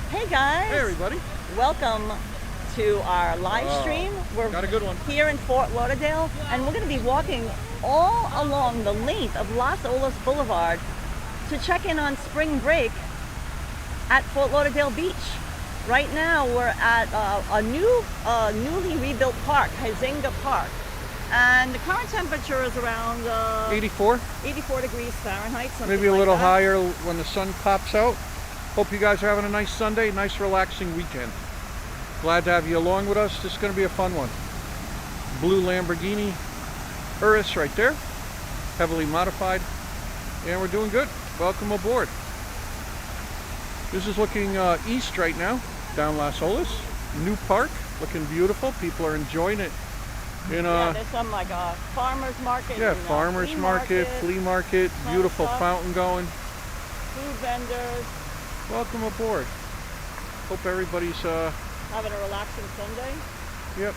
Hey guys. Hey everybody. Welcome to our live stream. We're got a good one. Here in Fort Lauderdale, and we're going to be walking all along the length of Las Olas Boulevard to check in on spring break at Fort Lauderdale Beach. Right now we're at a newly rebuilt park, Hudson Park. And the current temperature is around 84. 84 degrees Fahrenheit. Maybe a little higher when the sun pops out. Hope you guys are having a nice Sunday, nice relaxing weekend. Glad to have you along with us. This is going to be a fun one. Blue Lamborghini Urus right there, heavily modified, and we're doing good. Welcome aboard. This is looking east right now, down Las Olas. New park, looking beautiful. People are enjoying it. Yeah, there's some like farmers market. Yeah, and, farmers market, flea market, beautiful fountain going. Food vendors. Welcome aboard. Hope everybody's having a relaxing Sunday. Yep.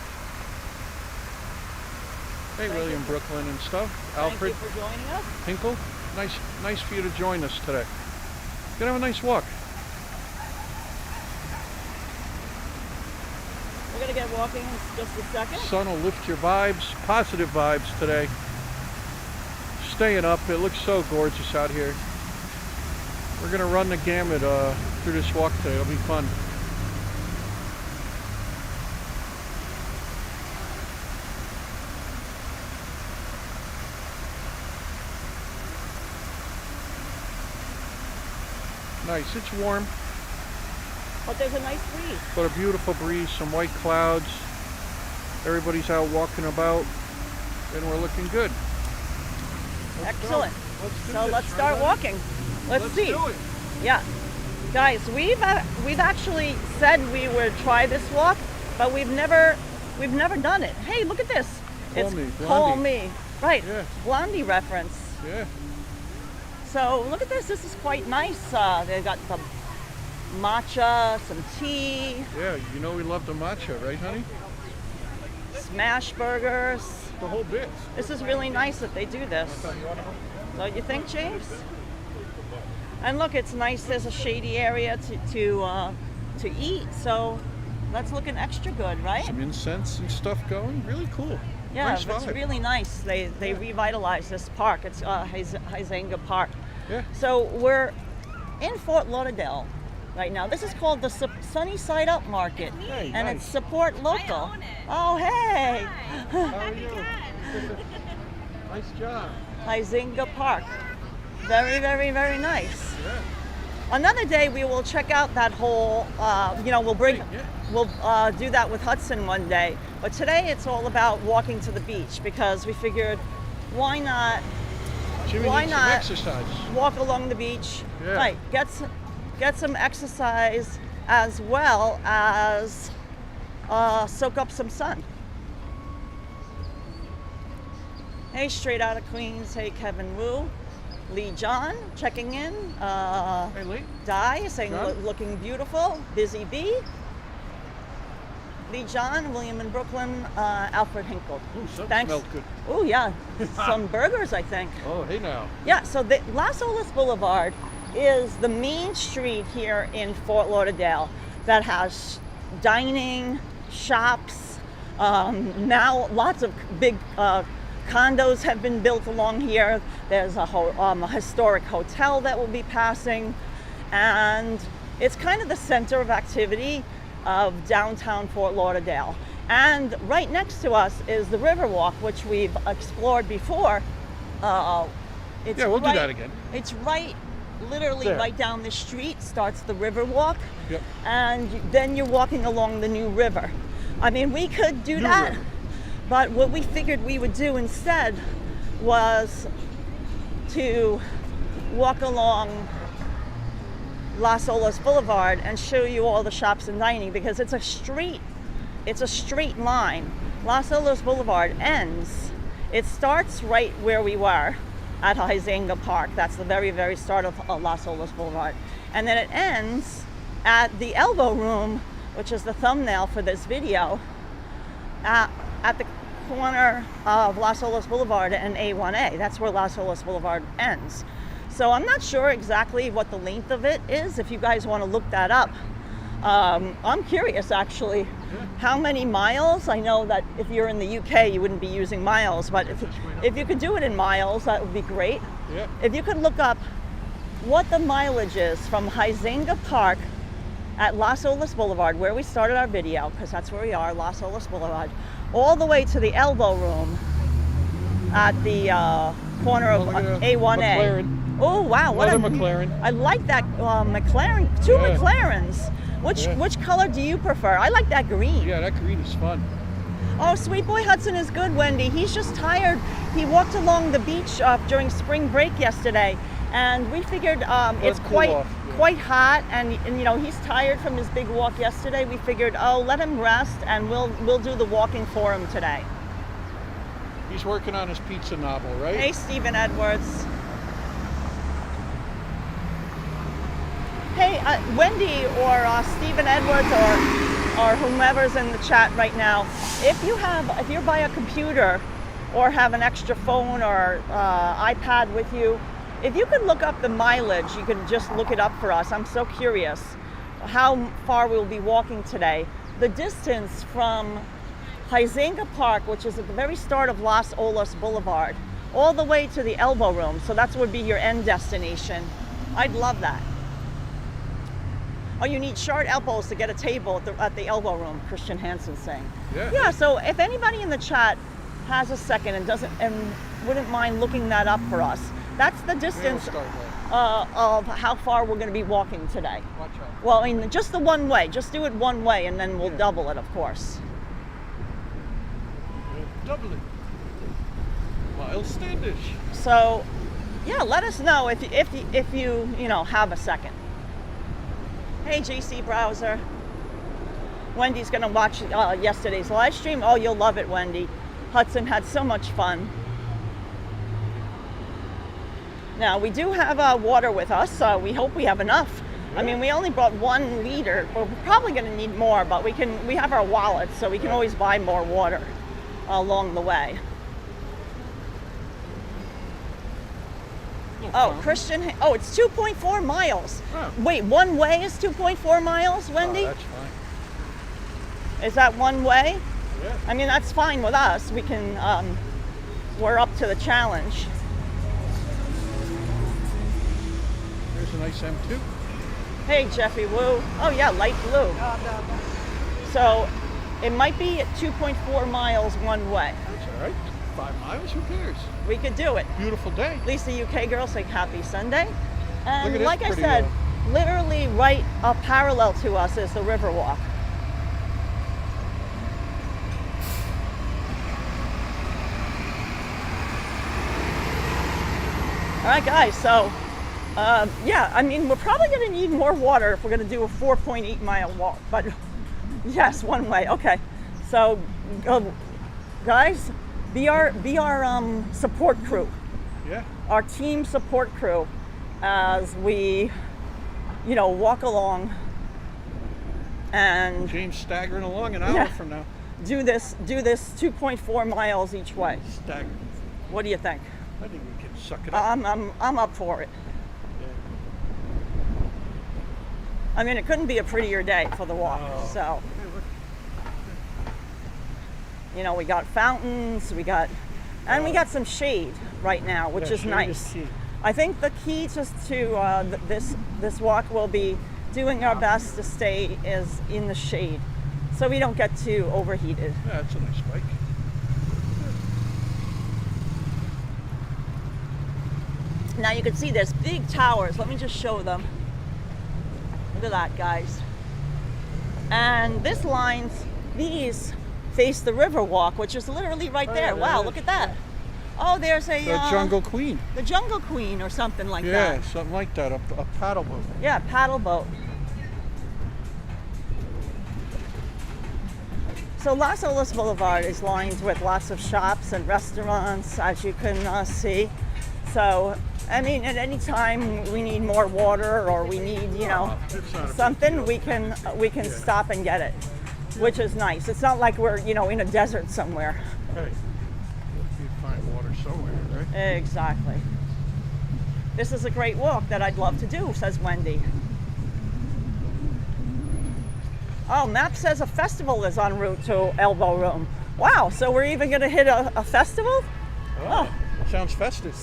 Hey, William, Brooklyn and stuff. Alfred. Thank you for joining us. Hinkle. Nice for you to join us today. Gonna have a nice walk. We're gonna get walking in just a second. Sun will lift your vibes, positive vibes today. Staying up, it looks so gorgeous out here. We're gonna run the gamut through this walk today. It'll be fun. Nice, it's warm. But there's a nice breeze. But a beautiful breeze, some white clouds. Everybody's out walking about, and we're looking good. Excellent. Let's start walking. Let's see. Do it. Yeah, guys, we've actually said we would try this walk, but we've never done it. Hey, look at this. Call me. Right. Yeah. Blondie reference. Yeah. So look at this. This is quite nice. They've got the matcha, some tea. Yeah, you know we love the matcha, right, honey? Smash burgers. The whole bit. This is really nice that they do this. Don't you think, James? And look, it's nice. There's a shady area to eat. So that's looking extra good, right? Some incense and stuff going. Really cool. Yeah, nice it's really nice. They revitalized this park. It's Hudson Park. Yeah. So we're in Fort Lauderdale right now. This is called the Sunny Side Up Market, Hey, and nice. it's support local. I own it. Oh, hey! How are you? Nice job. Hudson Park. Very, very, very nice. Yeah. Another day we will check out that whole. We'll do that with Hudson one day. But today it's all about walking to the beach because we figured, why not? Jimmy needs some exercise. Walk along the beach? Yeah. Right. Get some exercise as well as soak up some sun. Hey, straight out of Queens. Hey, Kevin Wu. Lee John checking in. Hey, Lee. Di saying John? looking beautiful. Busy Bee. Lee John, William in Brooklyn, Alfred Hinkle. Ooh, something Thanks. smelled good. Oh yeah, some burgers I think. Oh, hey now. Yeah, so the Las Olas Boulevard is the main street here in Fort Lauderdale that has dining, shops. Now lots of big condos have been built along here. There's a historic hotel that will be passing, and it's kind of the center of activity of downtown Fort Lauderdale. And right next to us is the Riverwalk, which we've explored before. Yeah, we'll do that again. It's literally There. right down the street starts the Riverwalk. Yep. And then you're walking along the new river. I mean, we could do New that, river. but what we figured we would do instead was to walk along Las Olas Boulevard and show you all the shops and dining because it's a straight line. Las Olas Boulevard ends. It starts right where we were at Hudson Park. That's the very, very start of Las Olas Boulevard. And then it ends at the Elbow Room, which is the thumbnail for this video, at the corner of Las Olas Boulevard and A1A. That's where Las Olas Boulevard ends. So I'm not sure exactly what the length of it is. If you guys want to look that up, I'm curious actually, how many miles? I know that if you're in the UK, you wouldn't be using miles, but if you could do it in miles, that would be great. Yeah. If you could look up what the mileage is from Huizenga Park at Las Olas Boulevard, where we started our video, because that's where we are, Las Olas Boulevard, all the way to the elbow room at the corner of A1A. McLaren. Oh wow, what a McLaren. I like that McLaren, two McLarens. Which color do you prefer? I like that green. Yeah, that green is fun. Oh, sweet boy Hudson is good, Wendy. He's just tired. He walked along the beach during spring break yesterday, and we figured it's quite hot, and you know he's tired from his big walk yesterday. We figured, oh, let him rest, and we'll do the walking for him today. He's working on his pizza novel, right? Hey, Stephen Edwards. Hey, Wendy or Stephen Edwards or whomever's in the chat right now, if you're by a computer or have an extra phone or iPad with you, if you could look up the mileage, you can just look it up for us. I'm so curious how far we'll be walking today. The distance from Huizenga Park, which is at the very start of Las Olas Boulevard, all the way to the elbow room. So that would be your end destination. I'd love that. Oh, you need short elbows to get a table at the elbow room, Christian Hansen's saying. Yeah. Yeah, so if anybody in the chat has a second and wouldn't mind looking that up for us, that's the distance of how far we're going to be walking today. Watch out. Well, I mean, just the one way. Just do it one way, and then we'll double it, of course. Double it. Mile standish. So, yeah, let us know if you have a second. Hey, JC Browser. Wendy's going to watch yesterday's live stream. Oh, you'll love it, Wendy. Hudson had so much fun. Now, we do have water with us, so we hope we have enough. Yeah. I mean, we only brought 1 liter. We're probably going to need more, but we have our wallets, so we can always buy more water along the way. Oh, Christian, it's 2.4 miles. Oh. Wait, one way is 2.4 miles, Wendy? Oh, that's fine. Is that one way? Yeah. I mean, that's fine with us. We can, we're up to the challenge. There's a nice M2. Hey, Jeffy Woo. Oh yeah, light blue. So, it might be at 2.4 miles one way. That's all right. 5 miles, who cares? We could do it. Beautiful day. Lisa UK girl say happy Sunday. And Look at like this I pretty said, literally right parallel to us is the Riverwalk. All right, guys, so yeah, I mean, we're probably going to need more water if we're going to do a 4.8 mile walk, but yes, one way. Okay, so guys, be our support crew. Yeah. Our team support crew as we, walk along and James staggering along an hour from now. Do this 2.4 miles each way. Staggering. What do you think? I think we can suck it up. I'm up for it. Yeah. I mean, it couldn't be a prettier day for the walk. Oh. So, Hey, look. we got fountains, we got some shade right now, which is shade nice. is key. I think the key just to this walk will be doing our best to stay in the shade, so we don't get too overheated. Yeah, that's a nice bike. Now you can see there's big towers. Let me just show them. Look at that, guys. And these face the Riverwalk, which is literally right there. Wow, look at that. Oh, there's a The Jungle Queen. The Jungle Queen or something like that. Yeah, something like that. A paddle boat. Yeah, paddle boat. So Las Olas Boulevard is lined with lots of shops and restaurants, as you can see. So, I mean, at any time we need more water or we need, something, we can stop and get it, which is nice. It's not like we're, in a desert somewhere. Right. You'd find water somewhere, right? Exactly. This is a great walk that I'd love to do, says Wendy. Oh, map says a festival is en route to Elbow Room. Wow, so we're even going to hit a festival? Oh, sounds festive.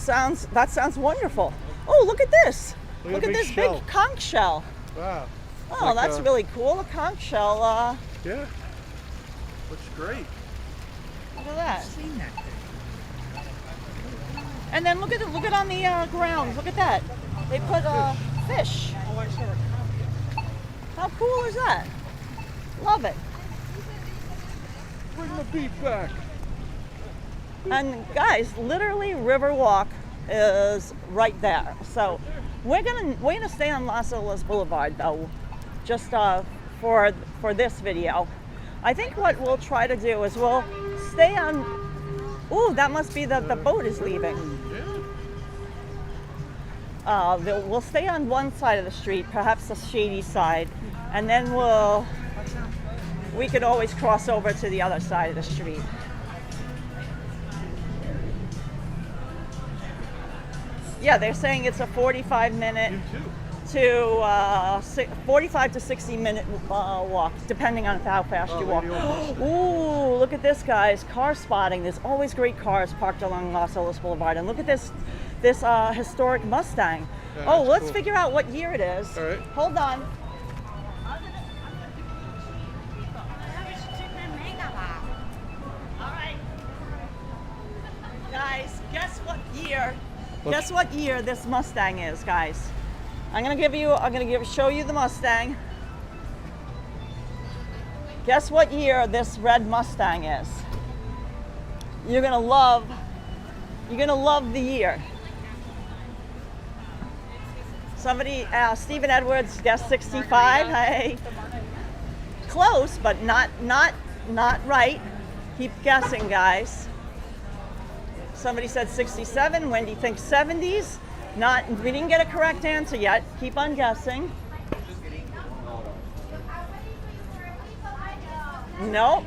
That sounds wonderful. Oh, look at this. Look at this shell. big conch shell. Wow. Oh, Like that's really cool. A conch shell. Yeah. Looks great. Look at that. And then look at on the ground. Look at that. They put fish. Oh, I saw it. How cool is that? Love it. Bring the beef back. And guys, literally Riverwalk is right there. So we're gonna stay on Las Olas Boulevard though, just for this video. I think what we'll try to do is we'll stay on. Ooh, that must be the boat is leaving. We'll stay on one side of the street, perhaps the shady side, and then we could always cross over to the other side of the street. Yeah, they're saying it's a 45-minute to 45 to 60-minute walk, depending on how fast you walk. Ooh, look at this, guys! Car spotting. There's always great cars parked along Las Olas Boulevard, and look at this historic Mustang. Yeah, oh, let's cool. figure out what year it is. All right. Hold on. Guys, guess what year? Guess what year this Mustang is, guys? I'm gonna show you the Mustang. Guess what year this red Mustang is? You're gonna love the year. Somebody, Stephen Edwards guessed 65. Hey, close, but not right. Keep guessing, guys. Somebody said 67. Wendy thinks 70s. We didn't get a correct answer yet. Keep on guessing. Nope.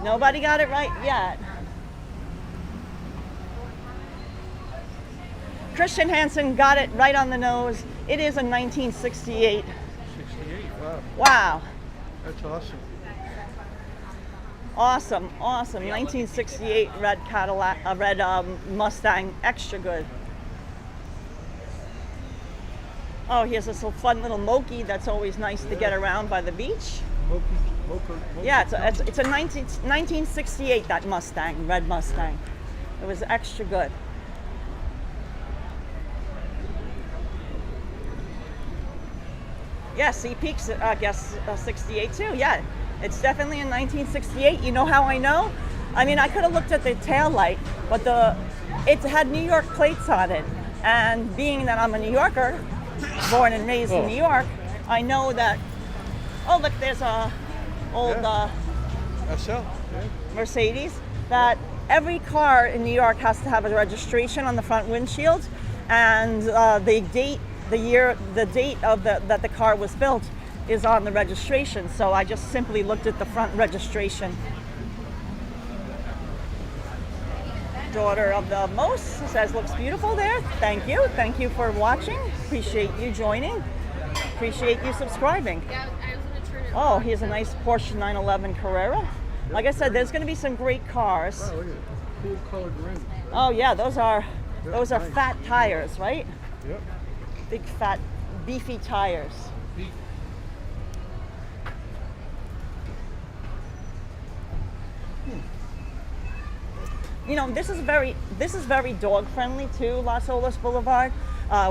Nobody got it right yet. Christian Hansen got it right on the nose. It is a 1968. 68. Wow. Wow. That's awesome. Awesome. 1968 red Cadillac, red Mustang, extra good. Oh, here's this little fun little Moki that's always nice to get around by the beach. Mocha. Yeah, it's a 1968, that Mustang, red Mustang. It was extra good. Yeah, Sea Peaks, I guess 68 too. Yeah, it's definitely in 1968. You know how I know? I mean, I could have looked at the tail light, but it had New York plates on it. And being that I'm a New Yorker, born and raised in New York, I know that. Oh, look, there's a old SL Mercedes. That every car in New York has to have a registration on the front windshield, and the date of that the car was built is on the registration. So I just simply looked at the front registration. Daughter of the Most says looks beautiful there. Thank you for watching. Appreciate you joining. Appreciate you subscribing. Oh, here's a nice Porsche 911 Carrera. Like I said, there's going to be some great cars. Wow, look at it. Cool colored rims. Oh yeah, those are nice. Fat tires, right? Yep. Big fat beefy tires. Beef. You know, this is very dog friendly too, Las Olas Boulevard.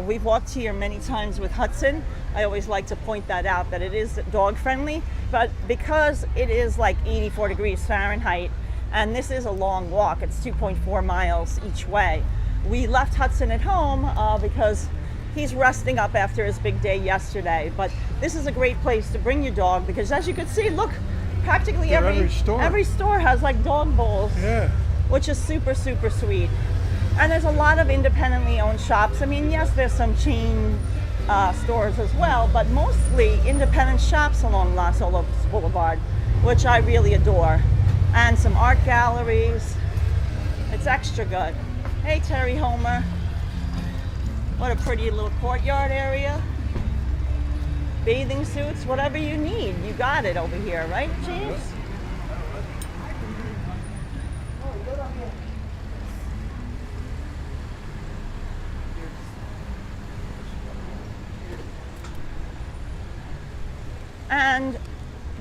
We've walked here many times with Hudson. I always like to point that out, that it is dog friendly, but because it is like 84 degrees Fahrenheit, and this is a long walk, it's 2.4 miles each way. We left Hudson at home because he's resting up after his big day yesterday, but this is a great place to bring your dog because, as you can see, look, practically every store has like dog bowls. Yeah. Which is super, super sweet. And there's a lot of independently owned shops. I mean, yes, there's some chain stores as well, but mostly independent shops along Las Olas Boulevard, which I really adore. And some art galleries. It's extra good. Hey, Terry Homer. What a pretty little courtyard area. bathing suits, whatever you need. You got it over here, right, James? And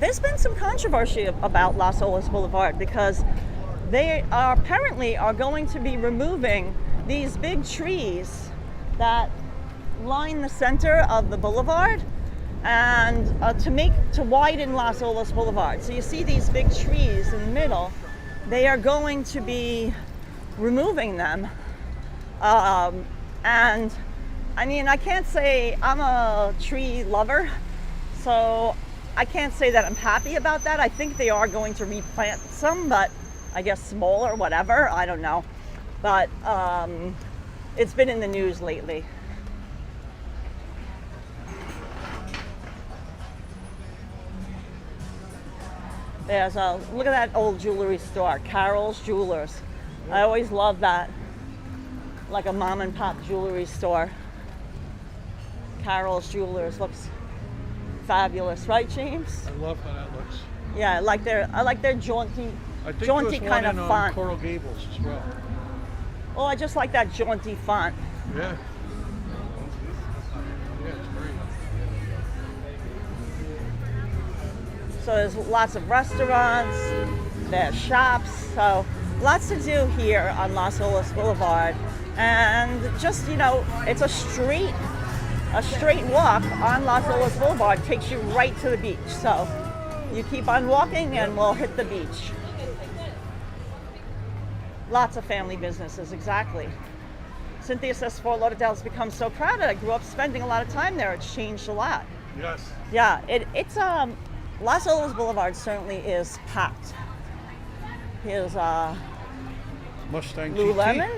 there's been some controversy about Las Olas Boulevard because they apparently are going to be removing these big trees that line the center of the boulevard and to widen Las Olas Boulevard. So you see these big trees in the middle. They are going to be removing them. And I mean, I can't say I'm a tree lover, so I can't say that I'm happy about that. I think they are going to replant some, but I guess smaller, whatever, I don't know. But it's been in the news lately. There's look at that old jewelry store, Carol's Jewelers. I always love that, like a mom and pop jewelry store. Carol's Jewelers looks fabulous, right, James? I love how that looks. Yeah, I like their jaunty kind of font. Coral Gables as well. Oh, I just like that jaunty font. Yeah. Yeah, it's great. So there's lots of restaurants, there's shops, so lots to do here on Las Olas Boulevard. And just, you know, it's a straight walk on Las Olas Boulevard takes you right to the beach. So you keep on walking and we'll hit the beach. Lots of family businesses, exactly. Cynthia says Fort Lauderdale's become so crowded. I grew up spending a lot of time there. It's changed a lot. Yes. Yeah, it's Las Olas Boulevard certainly is packed. Here's Mustang Lululemon,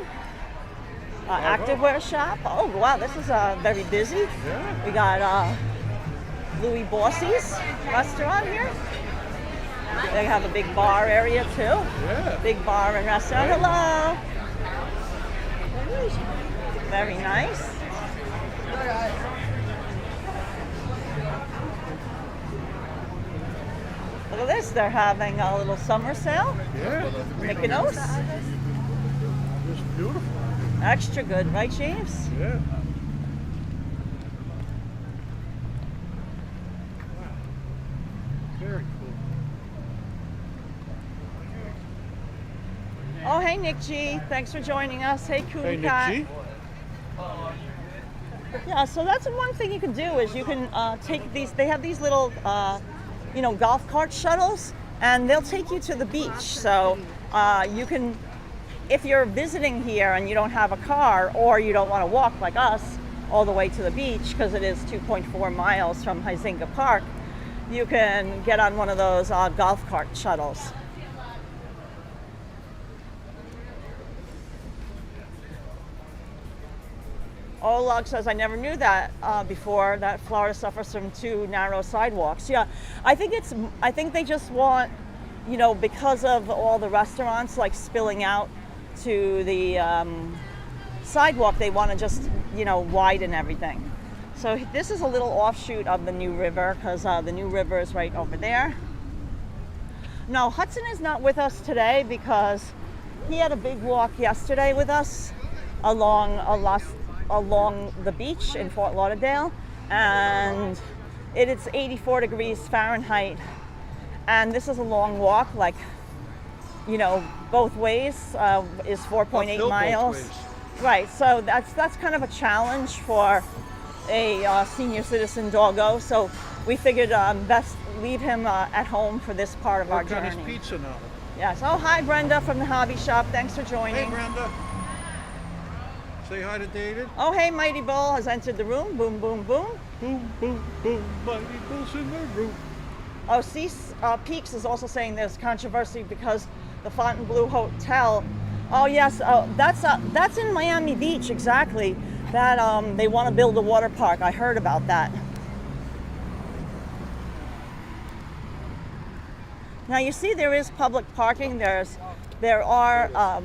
GT. activewear shop. Oh wow, this is very busy. Yeah. We got Louis Bossie's restaurant here. They have a big bar area too. Yeah. Big bar and restaurant. Hello. Very nice. Look at this, they're having a little summer sale. Yeah. Mykonos. It's beautiful. Extra good, right, James? Yeah. Wow. Very cool. Oh, hey, Nick G. Thanks for joining us. Hey, Cootie Hey, Nick Cat. G. Yeah, so that's one thing you can do is you can take these, they have these little, golf cart shuttles, and they'll take you to the beach. So you can, if you're visiting here and you don't have a car or you don't want to walk like us all the way to the beach, because it is 2.4 miles from Huizinga Park, you can get on one of those golf cart shuttles. Olag says, I never knew that before, that Florida suffers from too narrow sidewalks. Yeah, I think they just want, because of all the restaurants like spilling out to the sidewalk, they want to just, widen everything. So this is a little offshoot of the New River, because the New River is right over there. No, Hudson is not with us today because he had a big walk yesterday with us along the beach in Fort Lauderdale, and it's 84 degrees Fahrenheit, and this is a long walk, like, both ways is 4.8 miles. Right, so that's kind of a challenge for a senior citizen doggo, so we figured best leave him at home for this part of our journey. Work on his pizza now. Yes. Oh, hi, Brenda from the hobby shop. Thanks for joining. Hey, Brenda. Say hi to David. Oh, hey, Mighty Bull has entered the room. Boom, boom, boom. Boom, boom, boom. Mighty Bull's in the room. Oh, Peaks is also saying there's controversy because the Fontainebleau Hotel. Oh, yes. That's in Miami Beach, exactly. That they want to build a water park. I heard about that. Now you see there is public parking. There's on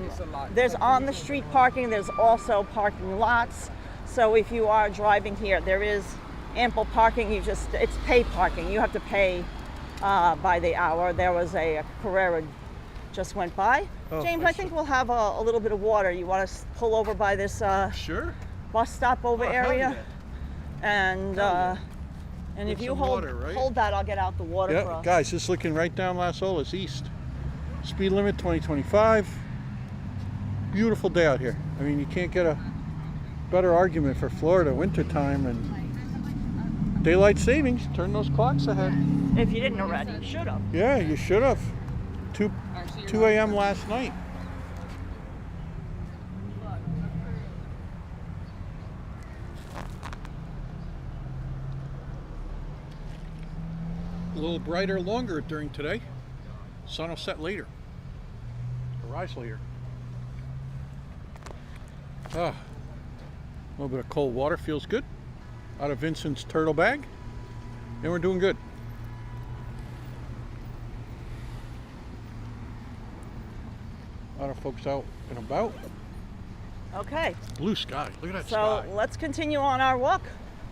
the street parking. There's also parking lots. So if you are driving here, there is ample parking. It's pay parking. You have to pay by the hour. There was a Carrera just went by. Oh, James, I think we'll have a little bit of water. You want to pull over by this sure. bus stop over area? Yeah. And Get if you some hold water, right? hold that, I'll get out the water for Yeah, us. guys, just looking right down Las Olas East. Speed limit 20-25. Beautiful day out here. I mean, you can't get a better argument for Florida wintertime and daylight savings. Turn those clocks ahead. If you didn't already, you should have. Yeah, you should have. 2 a.m. last night. A little brighter longer during today. Sun will set later. Or rise later. A little bit of cold water feels good. Out of Vincent's turtle bag. And we're doing good. A lot of folks out and about. Okay. Blue sky. Look at that So sky. let's continue on our walk.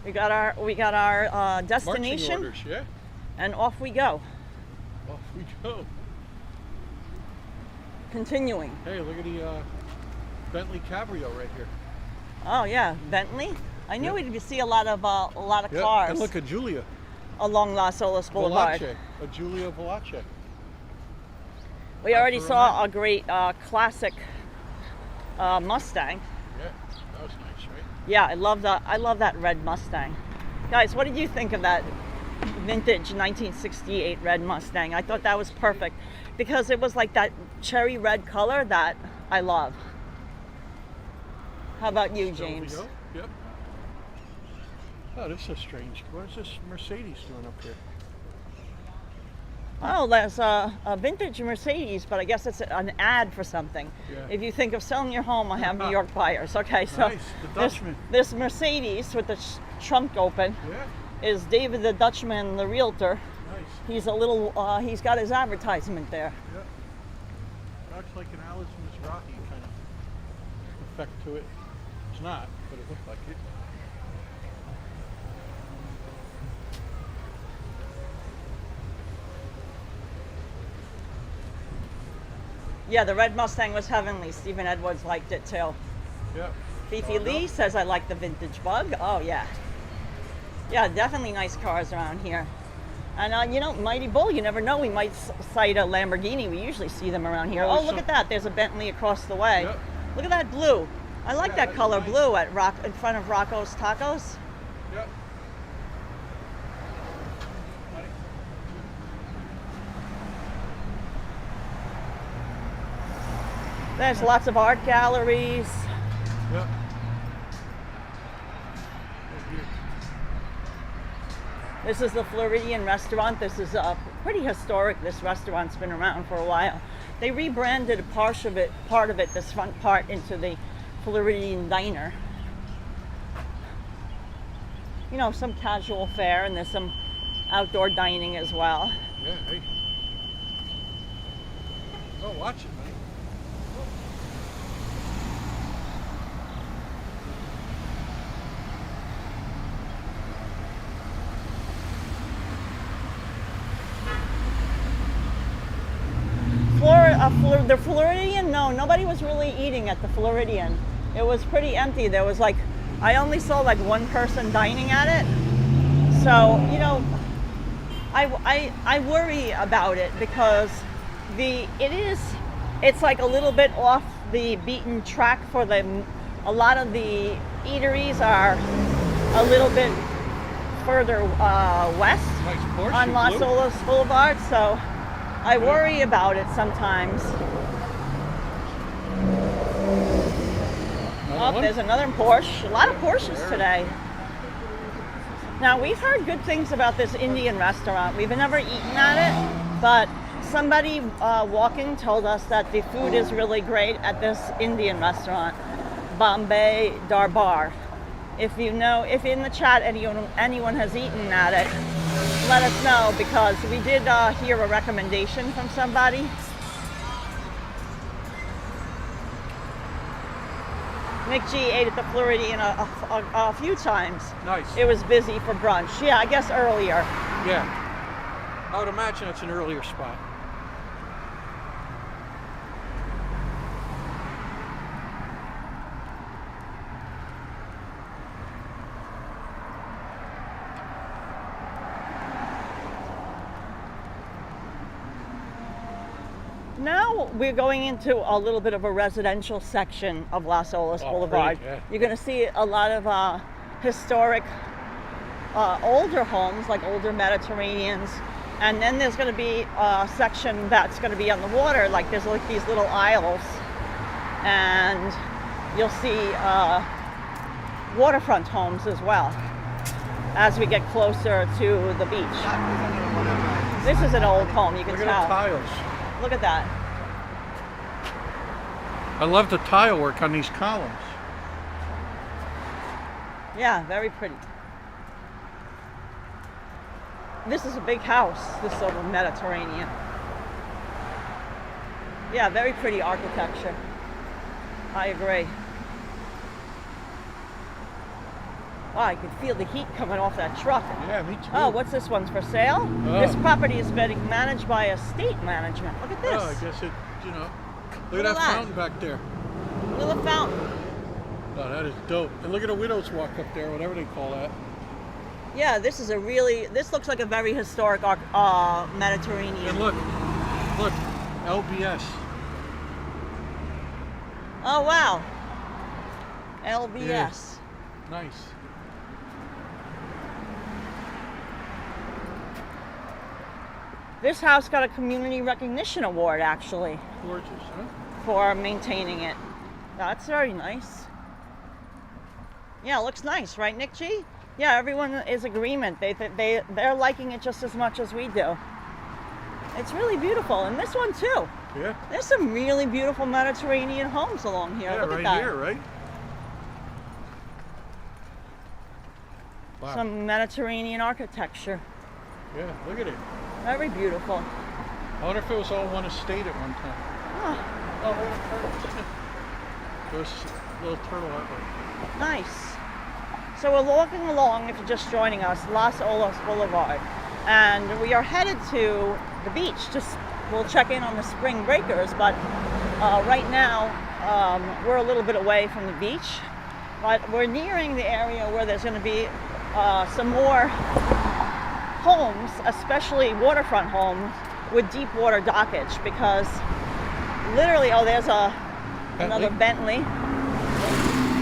We got our destination, Marching orders, yeah. and off we go. Off we go. Continuing. Hey, look at the Bentley Cabrio right here. Oh yeah, Bentley. I knew Yep. we'd see a lot of Yeah, cars and look at Julia along Las Olas Boulevard. Volace. A Julia Volace. We already for a saw minute. a great classic Mustang. Yeah, that was nice, right? Yeah, I love that red Mustang. Guys, what did you think of that vintage 1968 red Mustang? I thought that was perfect because it was like that cherry red color that I love. How about you, James? Stelvio. Yep. Oh, this is strange. What is this Mercedes doing up here? Oh, there's a vintage Mercedes, but I guess it's an ad for something. Yeah. If you think of selling your home, I have New York buyers. Okay, so Nice, the Dutchman. this Mercedes with the trunk open Yeah, is David the Dutchman, the realtor. nice. He's he's got his advertisement there. Yep. Looks like an Alice Mizrahi kind of effect to it. It's not, but it looked like it. Yeah, the red Mustang was heavenly. Stephen Edwards liked it too. Yep. Fifi Dog Lee up. says I like the vintage Bug. Oh yeah. Yeah, definitely nice cars around here. And you know, Mighty Bull, you never know, we might sight a Lamborghini. We usually see them around here. Oh, Oh, look at that. There's a Bentley across the way. Yep. Look at that blue. I like Yeah, that that's color nice. blue in front of Rocco's Tacos. Yep. There's lots of art galleries. Yep. This is the Floridian restaurant. This is pretty historic. This restaurant's been around for a while. They rebranded a part of it, this front part, into the Floridian Diner. You know, some casual fare, and there's some outdoor dining as well. Yeah, hey. Oh, watch it, man. The Floridian, no, nobody was really eating at the Floridian. It was pretty empty. There was I only saw one person dining at it. So, you know, I worry about it because it's like a little bit off the beaten track for a lot of the eateries are a little bit further west Nice Porsche. on Las blue. Olas Boulevard, so I worry about it sometimes. Another one? There's another Porsche. A lot of Porsches today. Now, we've heard good things about this Indian restaurant. We've never eaten at it, but somebody walking told us that the food is really great at this Indian restaurant, Bombay Darbar. If in the chat anyone has eaten at it, let us know, because we did hear a recommendation from somebody. Nick G ate at the Floridian a few times. Nice. It was busy for brunch. Yeah, I guess earlier. Yeah. I would imagine it's an earlier spot. Now we're going into a little bit of a residential section of Las Olas Boulevard. Great, yeah. You're going to see a lot of historic older homes, like older Mediterraneans. And then there's going to be a section that's going to be on the water, like there's like these little isles. And you'll see waterfront homes as well as we get closer to the beach. This is an old home, you can Look tell. at the tiles. Look at that. I love the tile work on these columns. Yeah, very pretty. This is a big house, this sort of Mediterranean. Yeah, very pretty architecture. I agree. Oh, I can feel the heat coming off that truck. Yeah, me too. Oh, what's this one's for sale? Oh. This property is being managed by estate management. Look at this. Oh, I guess it, you know. Look Look at at that that. fountain back there. Look at the fountain. Oh, that is dope. And look at a widow's walk up there, whatever they call that. Yeah, this is a really, this looks like a very historic Mediterranean. And look, LBS. Oh, wow. LBS. Yeah. Nice. This house got a community recognition award, actually, Gorgeous, huh? for maintaining it. That's very nice. Yeah, it looks nice, right, Nick G? Yeah, everyone is agreement. They're liking it just as much as we do. It's really beautiful, and this one too. Yeah. There's some really beautiful Mediterranean homes along here. Yeah, Look right at that. here, right? Wow. Some Mediterranean architecture. Yeah, look at it. Very beautiful. I wonder if it was all one estate at one time. Oh, Oh, look at turtles. There's a little turtle artwork. nice. So we're walking along, if you're just joining us, Las Olas Boulevard. And we are headed to the beach. We'll check in on the spring breakers, but right now we're a little bit away from the beach. But we're nearing the area where there's going to be some more homes, especially waterfront homes, with deep water dockage, because literally, oh, there's another Bentley,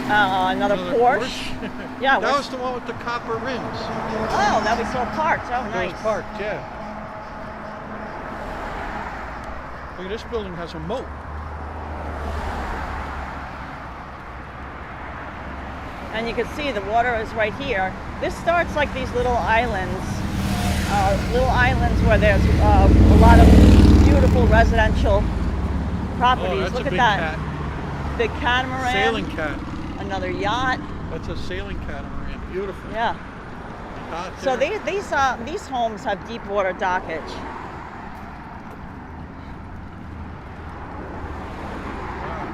another Porsche. Yeah, that was the one with the copper rims. Oh, that we saw parked. Oh, It nice. was parked, yeah. Look at this building has a moat. And you can see the water is right here. This starts like these little islands where there's a lot of beautiful residential properties. Oh, that's Look a at big that. cat. Big catamaran. Sailing cat. Another yacht. That's a sailing catamaran. Beautiful. Yeah. Dot So there. these homes have deep water dockage. Wow.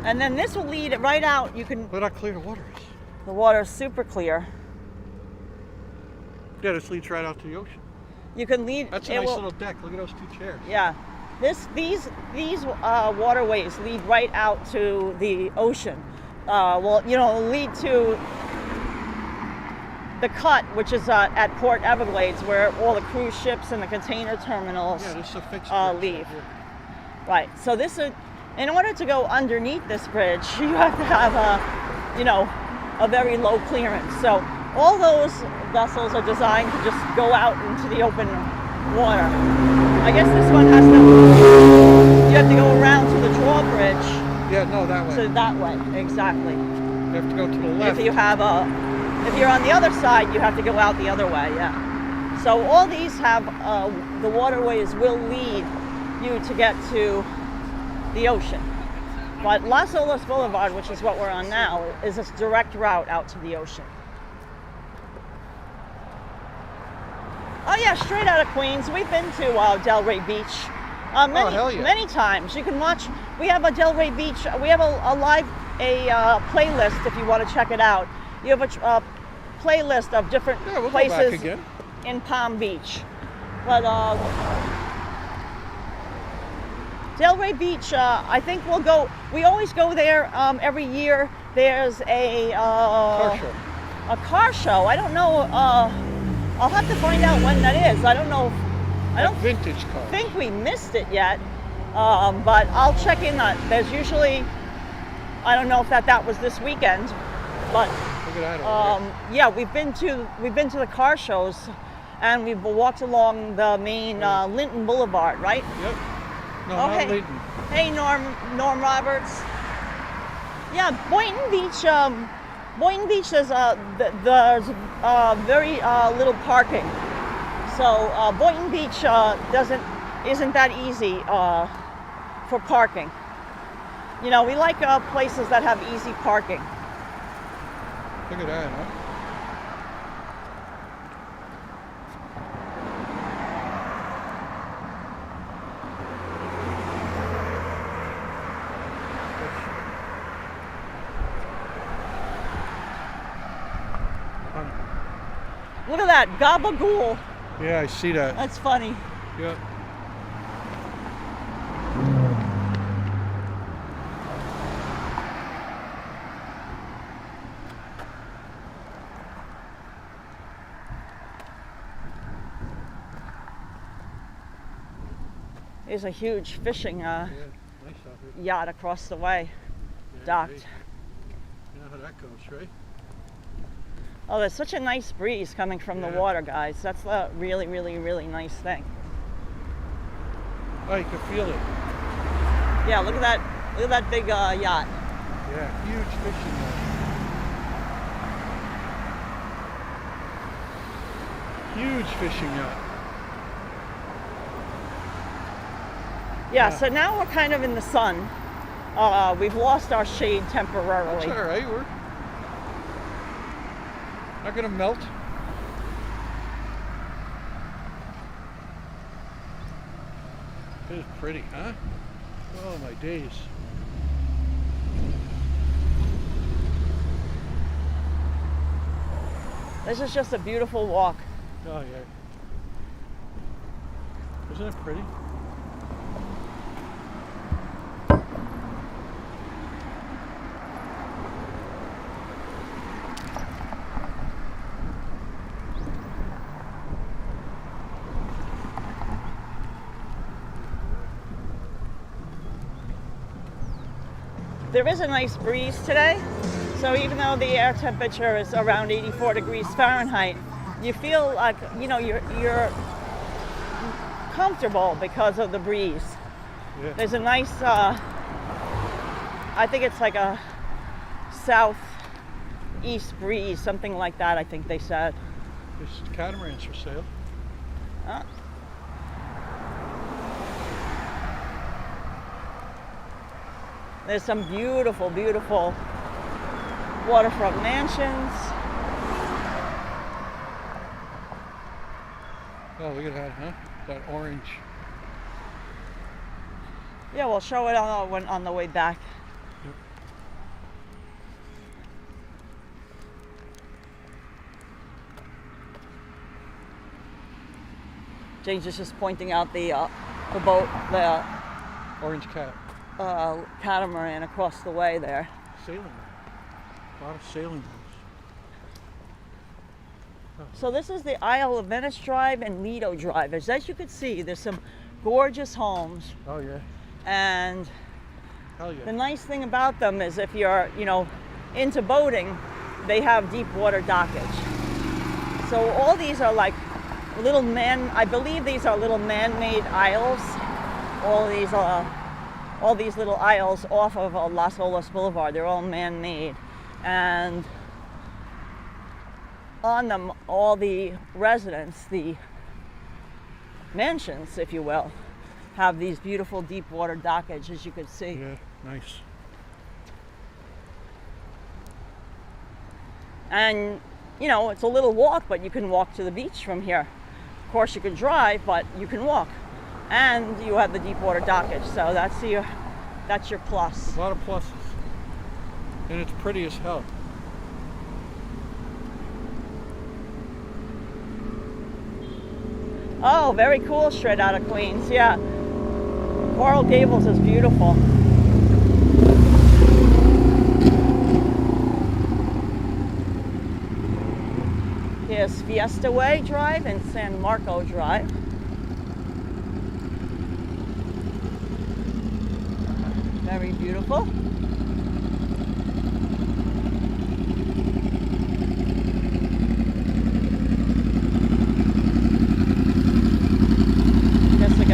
And then this will lead right out. You can. Look how clear the water is. The water's super clear. Yeah, this leads right out to the ocean. You can lead. That's a nice little deck. Look at those two chairs. Yeah. These waterways lead right out to the ocean. Lead to the cut, which is at Port Everglades, where all the cruise ships and the container terminals Yeah, this is a fixed leave. Right. So in order to go underneath this bridge, you have to have a very low clearance. So all those vessels are designed to just go out into the open water. I guess this one you have to go around to the drawbridge. Yeah, no, that way. So that way, exactly. You have to go to the left. If you're on the other side, you have to go out the other way, yeah. So all these have, the waterways will lead you to get to the ocean. But Las Olas Boulevard, which is what we're on now, is a direct route out to the ocean. Oh yeah, straight out of Queens. We've been to Delray Beach hell yeah. Many times. You can watch. We have a Delray Beach. We have a live playlist if you want to check it out. You have a playlist of different We'll places go back again. in Palm Beach. But Delray Beach, I think we'll go. We always go there every year. There's a Car show. a car show. I don't know. I'll have to find out when that is. I don't know. I don't Vintage cars. think we missed it yet, but I'll check in on. There's usually. I don't know if that was this weekend, but Look at that over there. yeah, we've been to the car shows, and we've walked along the main Linton Boulevard, right? Yep. No, Oh, not hey. Leighton. Hey, Norm Roberts. Yeah, Boynton Beach. Boynton Beach there's very little parking, so Boynton Beach isn't that easy for parking. You know, we like places that have easy parking. Look at that, huh? Look at that, gabagool. Yeah, I see that. That's funny. Yep. There's a huge fishing Yeah, nice out here. yacht across the way, Yeah, docked. right. You know how that goes, right? Oh, there's such a nice breeze coming from the Yeah. water, guys. That's a really, really, really nice thing. Oh, you can feel it. Yeah, look at that. Look at that big yacht. Yeah, huge fishing yacht. Huge fishing yacht. Yeah, Yeah. so now we're kind of in the sun. We've lost our shade temporarily. That's all right. We're not gonna melt. It is pretty, huh? Oh my days. This is just a beautiful walk. Oh yeah. Isn't it pretty? There is a nice breeze today, so even though the air temperature is around 84 degrees Fahrenheit, you feel like, you know, you're comfortable because of the breeze. Yeah. There's a nice, I think it's like a southeast breeze, something like that, I think they said. There's catamarans for sale. Huh? There's some beautiful, beautiful waterfront mansions. Oh, look at that, huh? That orange. Yeah, we'll show it on the way back. Yep. James is just pointing out the boat, the Orange cat. catamaran across the way there. Sailing. A lot of sailing boats. So this is the Isle of Venice Drive and Lido Drive. As you can see, there's some gorgeous homes, Oh yeah. and Hell yeah. the nice thing about them is if you're, you know, into boating, they have deep water dockage. So all these are like little I believe these are little man-made isles. All these little isles off of Las Olas Boulevard, they're all man-made. And on them, all the residents, the mansions, if you will, have these beautiful deep water dockage, as you can see. Yeah, nice. And, you know, it's a little walk, but you can walk to the beach from here. Of course, you can drive, but you can walk. and you have the deep water dockage. So that's your plus. A lot of pluses. And it's pretty as hell. Oh, very cool, straight out of Queens. Yeah. Coral Gables is beautiful. Here's Fiesta Way Drive and San Marco Drive. Very beautiful. Guess they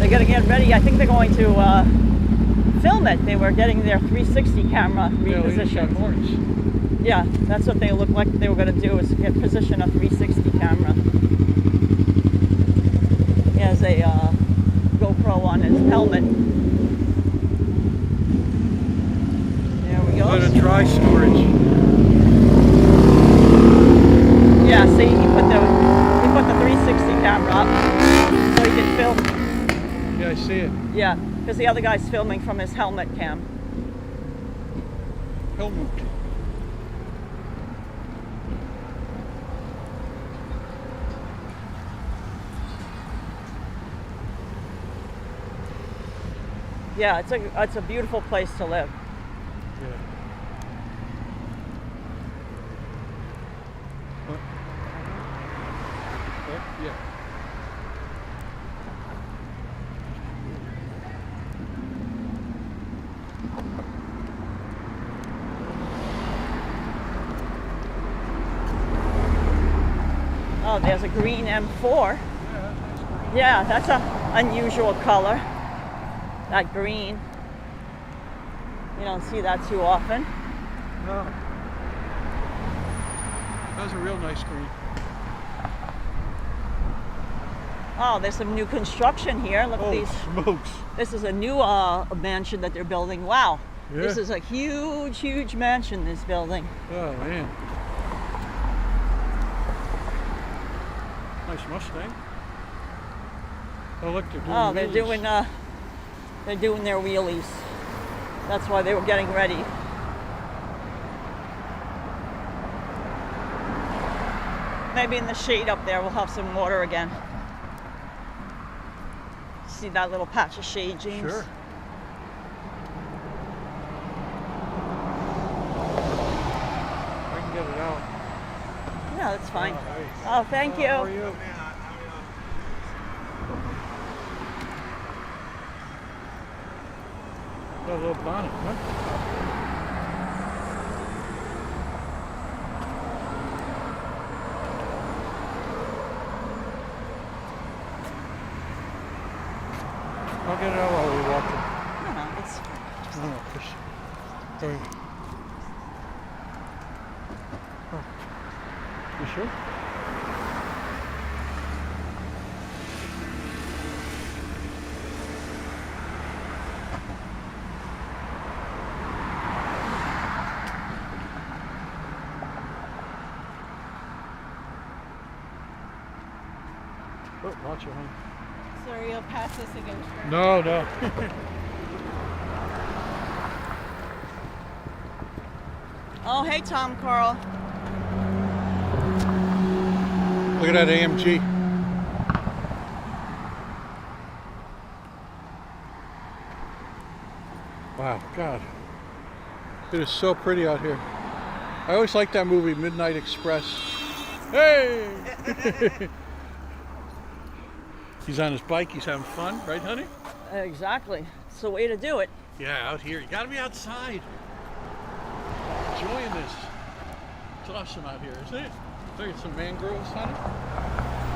gotta get ready. I think they're going to film it. They were getting their 360 camera repositioned. Yeah, that's what they look like they were going to do, is get position a 360 camera. He has a GoPro on his helmet. There we go. A bit of dry storage. Yeah, see, he put the 360 camera up so he can film. Yeah, I see it. Yeah, because the other guy's filming from his helmet cam. Helmet. Yeah, it's a beautiful place to live. Yeah. Yeah. Oh, there's a green M4. Yeah, that's an unusual color. That green. You don't see that too often. No. That was a real nice green. Oh, there's some new construction here. Look at these. Smokes. This is a new mansion that they're building. Wow. Yeah. This is a huge, huge mansion, this building. Oh, man. Nice Mustang. Oh, look, they're doing they're doing their wheelies. That's why they were getting ready. Maybe in the shade up there we'll have some water again. See that little patch of shade, James? Sure. I can get it out. Yeah, that's fine. Oh, nice. Oh, thank you. How are you? Got a little bonnet, huh? I'll get it out while we walk. No, it's fine. No, push. Sorry. Oh. You sure? Oh, watch your hand. Sorry, I'll pass this again. No, no. Oh, hey, Tom, Carl. Look at that AMG. Wow, God. It is so pretty out here. I always liked that movie, Midnight Express. Hey! He's on his bike, he's having fun, right, honey? Exactly. It's the way to do it. Yeah, out here. You gotta be outside. Enjoying this. It's awesome out here, isn't it? Look at some mangroves, honey.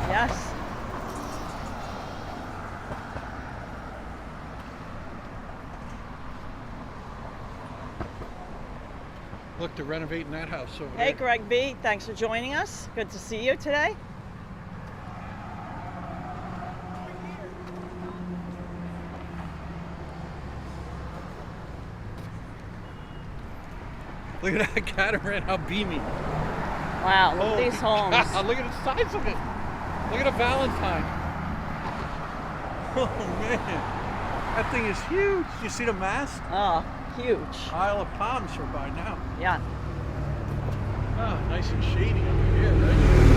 Yes. Look, they're renovating that house over Hey, there. Greg B. Thanks for joining us. Good to see you today. Look at that catamaran, how beamy. Wow, look at these homes. God, look at the size of it. Look at a Valentine. Oh man, that thing is huge. You see the mast? Oh, huge. Isle of Palms are by now. Yeah. Oh, nice and shady over here, right?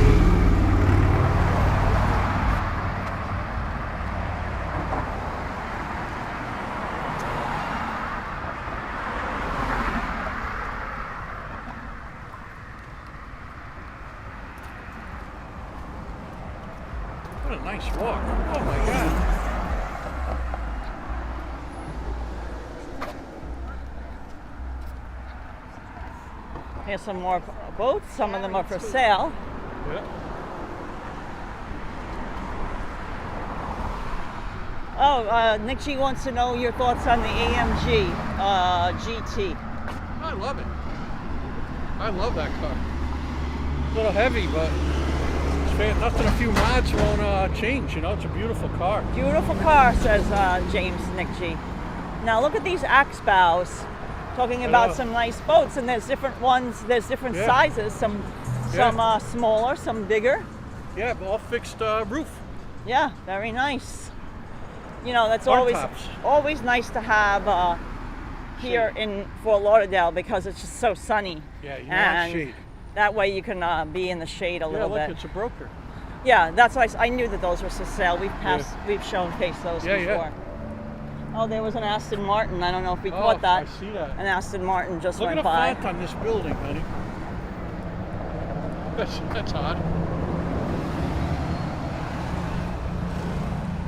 What a nice walk. Oh my God. Here's some more boats. Some of them are for sale. Yeah. Oh, Nick G wants to know your thoughts on the AMG GT. I love it. I love that car. A little heavy, but it's nothing a few mods won't change. You know, it's a beautiful car. Beautiful car, says James Nick G. Now look at these axe bows. Talking about some nice boats, and there's different ones. There's different sizes. Some smaller, some bigger. Yeah, but all fixed roof. Yeah, very nice. You know, that's Hard tops. always nice to have here in Fort Lauderdale because it's just so sunny. Yeah, you and want shade. That way you can be in the shade a little look, bit. it's a broker. Yeah, that's why I knew that those were for sale. We've shown face those before. Yeah. Oh, there was an Aston Martin. I don't know if we caught that. I see that. An Aston Martin just Look went at the by. font on this building, honey. That's odd.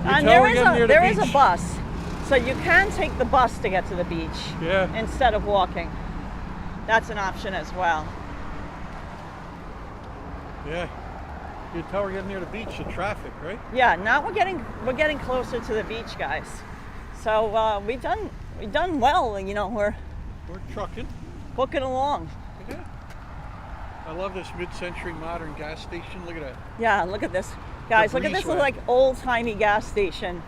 And there is a bus, so you can take the bus to get to the beach. Yeah. Instead of walking. That's an option as well. Yeah. You can tell we're getting near the beach, the traffic, right? Yeah. Now we're getting closer to the beach, guys. So we've done well. You know, we're trucking. booking along. Yeah. I love this mid-century modern gas station. Look at that. Yeah, look at this. Guys, look at this like old-timey gas station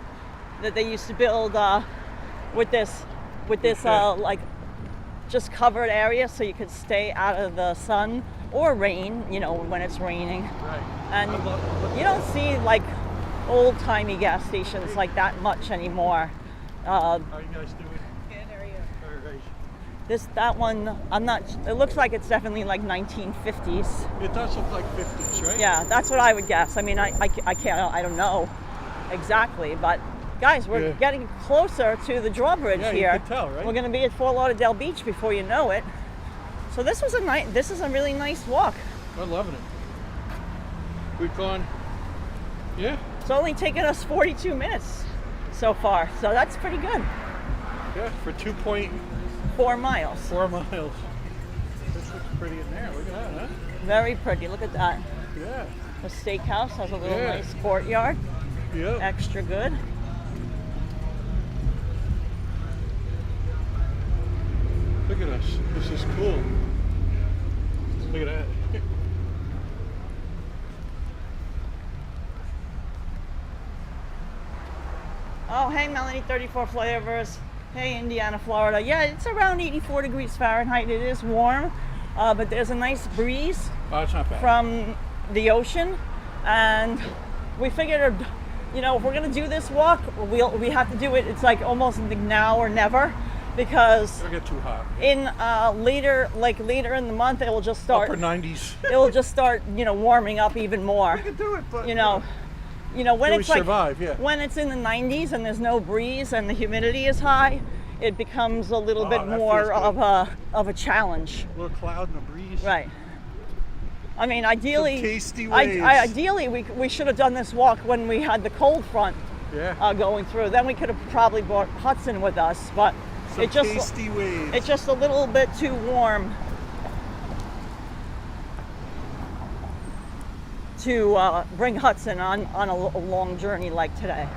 that they used to build with this like just covered area so you could stay out of the sun or rain, you know, when it's raining. Right. And you don't see like old-timey gas stations like that much anymore. How are you guys doing? Good area. All right. That one, I'm not, it looks like it's definitely like 1950s. It does look like 50s, right? Yeah, that's what I would guess. I mean, I can't, I don't know exactly, but guys, we're getting closer to the drawbridge here. You can tell, right? We're going to be at Fort Lauderdale Beach before you know it. So this is a really nice walk. I'm loving it. We've gone, yeah. It's only taken us 42 minutes so far, so that's pretty good. Yeah, for 4 miles. 4 miles. This looks pretty in there. Look at that, huh? Very pretty. Look at that. Yeah. The steakhouse has a little nice courtyard. Yeah. Extra good. Look at us. This is cool. Look at that. Oh, hey, Melanie, 34 flavors. Hey, Indiana, Florida. Yeah, it's around 84 degrees Fahrenheit. It is warm, but there's a nice breeze It's not bad. from the ocean. And we figured, you know, if we're going to do this walk, we have to do it. It's like almost now or never, because It'll get too hot. in later in the month, it will just start. Upper 90s. It will just start, you know, warming up even more. We can do it, but You know, when it's like survive, yeah. when it's in the 90s and there's no breeze and the humidity is high, it becomes a little bit that more feels of a challenge. A little cloud and a breeze. Right. I mean, ideally, Some tasty waves. ideally we should have done this walk when we had the cold front Yeah. going through. Then we could have probably brought Hudson with us, but Some it just tasty waves. it's just a little bit too warm to bring Hudson on a long journey like today.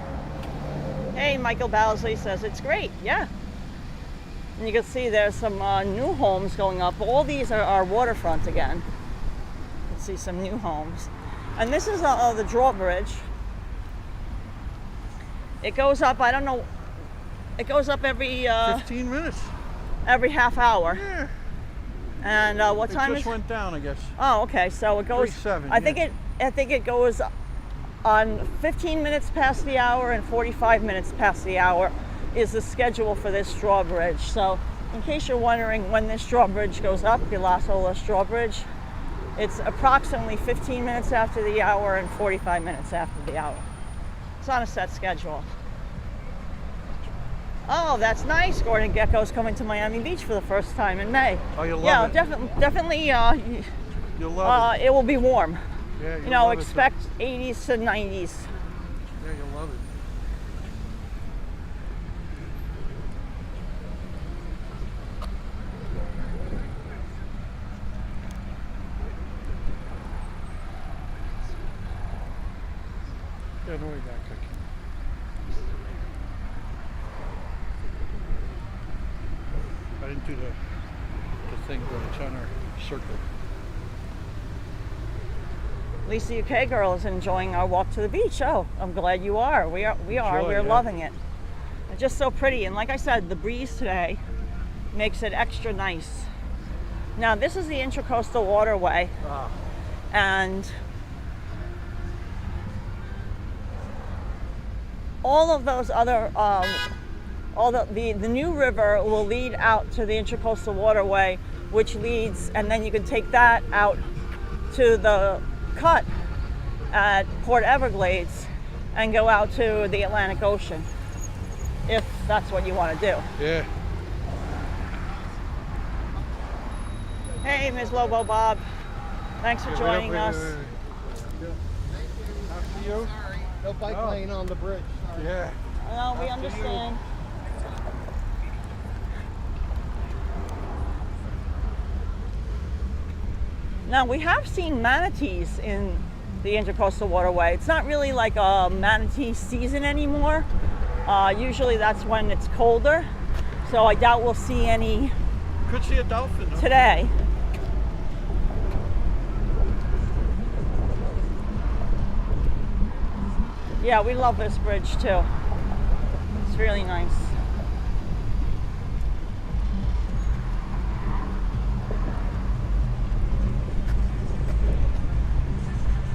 Hey, Michael Bowsley says it's great. Yeah. And you can see there's some new homes going up. All these are waterfront again. You can see some new homes. And this is the drawbridge. It goes up, I don't know, it goes up every 15 minutes. every half hour. Yeah. And what time It is just went down, I guess. Oh, okay. So it goes. 37, I think it goes on 15 minutes past the hour and 45 minutes past the hour is the schedule for this drawbridge. So in case you're wondering when this drawbridge goes up, the Las Olas drawbridge, it's approximately 15 minutes after the hour and 45 minutes after the hour. It's on a set schedule. Oh, that's nice. Gordon Gecko's coming to Miami Beach for the first time in May. Oh, you'll love it. Yeah, definitely. You'll love it will be warm. Yeah, you'll you know, love expect it. 80s to 90s. Yeah, you'll love it. Yeah, no, we got cookie. I didn't do the thing, but it's on our circle. Lisa UK girl is enjoying our walk to the beach. Oh, I'm glad you are. We are. We're loving it. It's just so pretty. And like I said, the breeze today makes it extra nice. Now, this is the Intracoastal Waterway. Ah. And all of those other, the new river will lead out to the Intracoastal Waterway, which leads, and then you can take that out to the cut at Port Everglades and go out to the Atlantic Ocean, if that's what you want to do. Yeah. Hey, Ms. Lobo Bob. Thanks for joining us. After you? No bike lane on the bridge. Yeah. No, we After you. understand. Now, we have seen manatees in the Intracoastal Waterway. It's not really like a manatee season anymore. Usually that's when it's colder. So I doubt we'll see any Could see a dolphin though. today. Yeah, we love this bridge too. It's really nice.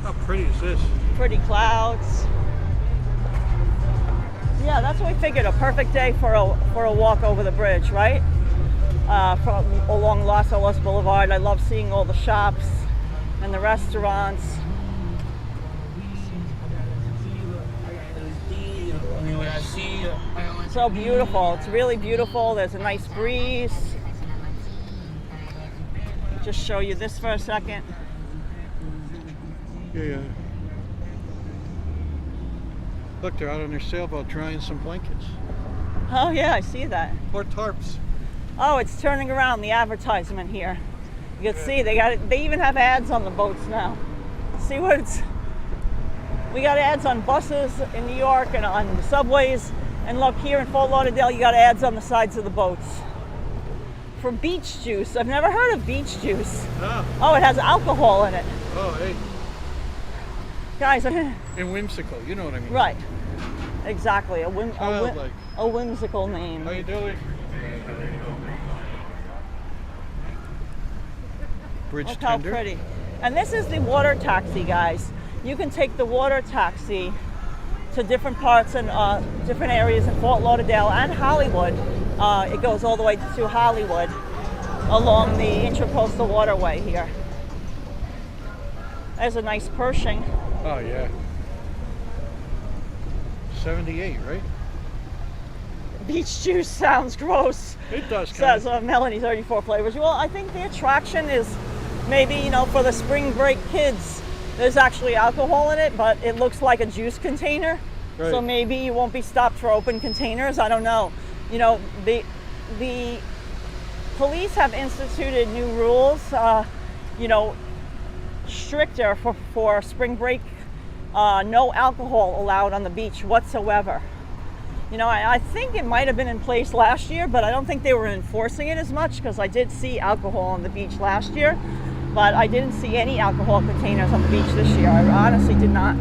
How pretty is this? Pretty clouds. Yeah, that's what we figured. A perfect day for a walk over the bridge, right? From along Las Olas Boulevard. I love seeing all the shops and the restaurants. So beautiful. It's really beautiful. There's a nice breeze. Just show you this for a second. Yeah. Look, they're out on their sailboat drying some blankets. Oh yeah, I see that. Or tarps. Oh, it's turning around the advertisement here. You can see they even have ads on the boats now. See what it's. We got ads on buses in New York and on subways. And look, here in Fort Lauderdale, you got ads on the sides of the boats. For beach juice. I've never heard of beach juice. Ah. Oh, it has alcohol in it. Oh, hey. Guys, And whimsical, you know what I mean. right. Exactly. A Childlike. whimsical name. How you doing? Bridge Look how tender. pretty. And this is the water taxi, guys. You can take the water taxi to different parts and different areas in Fort Lauderdale and Hollywood. It goes all the way to Hollywood along the Intracoastal Waterway here. There's a nice Pershing. Oh, yeah. 78, right? Beach juice sounds gross. It does Says kind of. Melanie 34 flavors. Well, I think the attraction is maybe, you know, for the spring break kids. There's actually alcohol in it, but it looks like a juice container. Right. So maybe you won't be stopped for open containers. I don't know. You know, the police have instituted new rules, you know, stricter for spring break. No alcohol allowed on the beach whatsoever. You know, I think it might have been in place last year, but I don't think they were enforcing it as much because I did see alcohol on the beach last year. But I didn't see any alcohol containers on the beach this year. I honestly did not.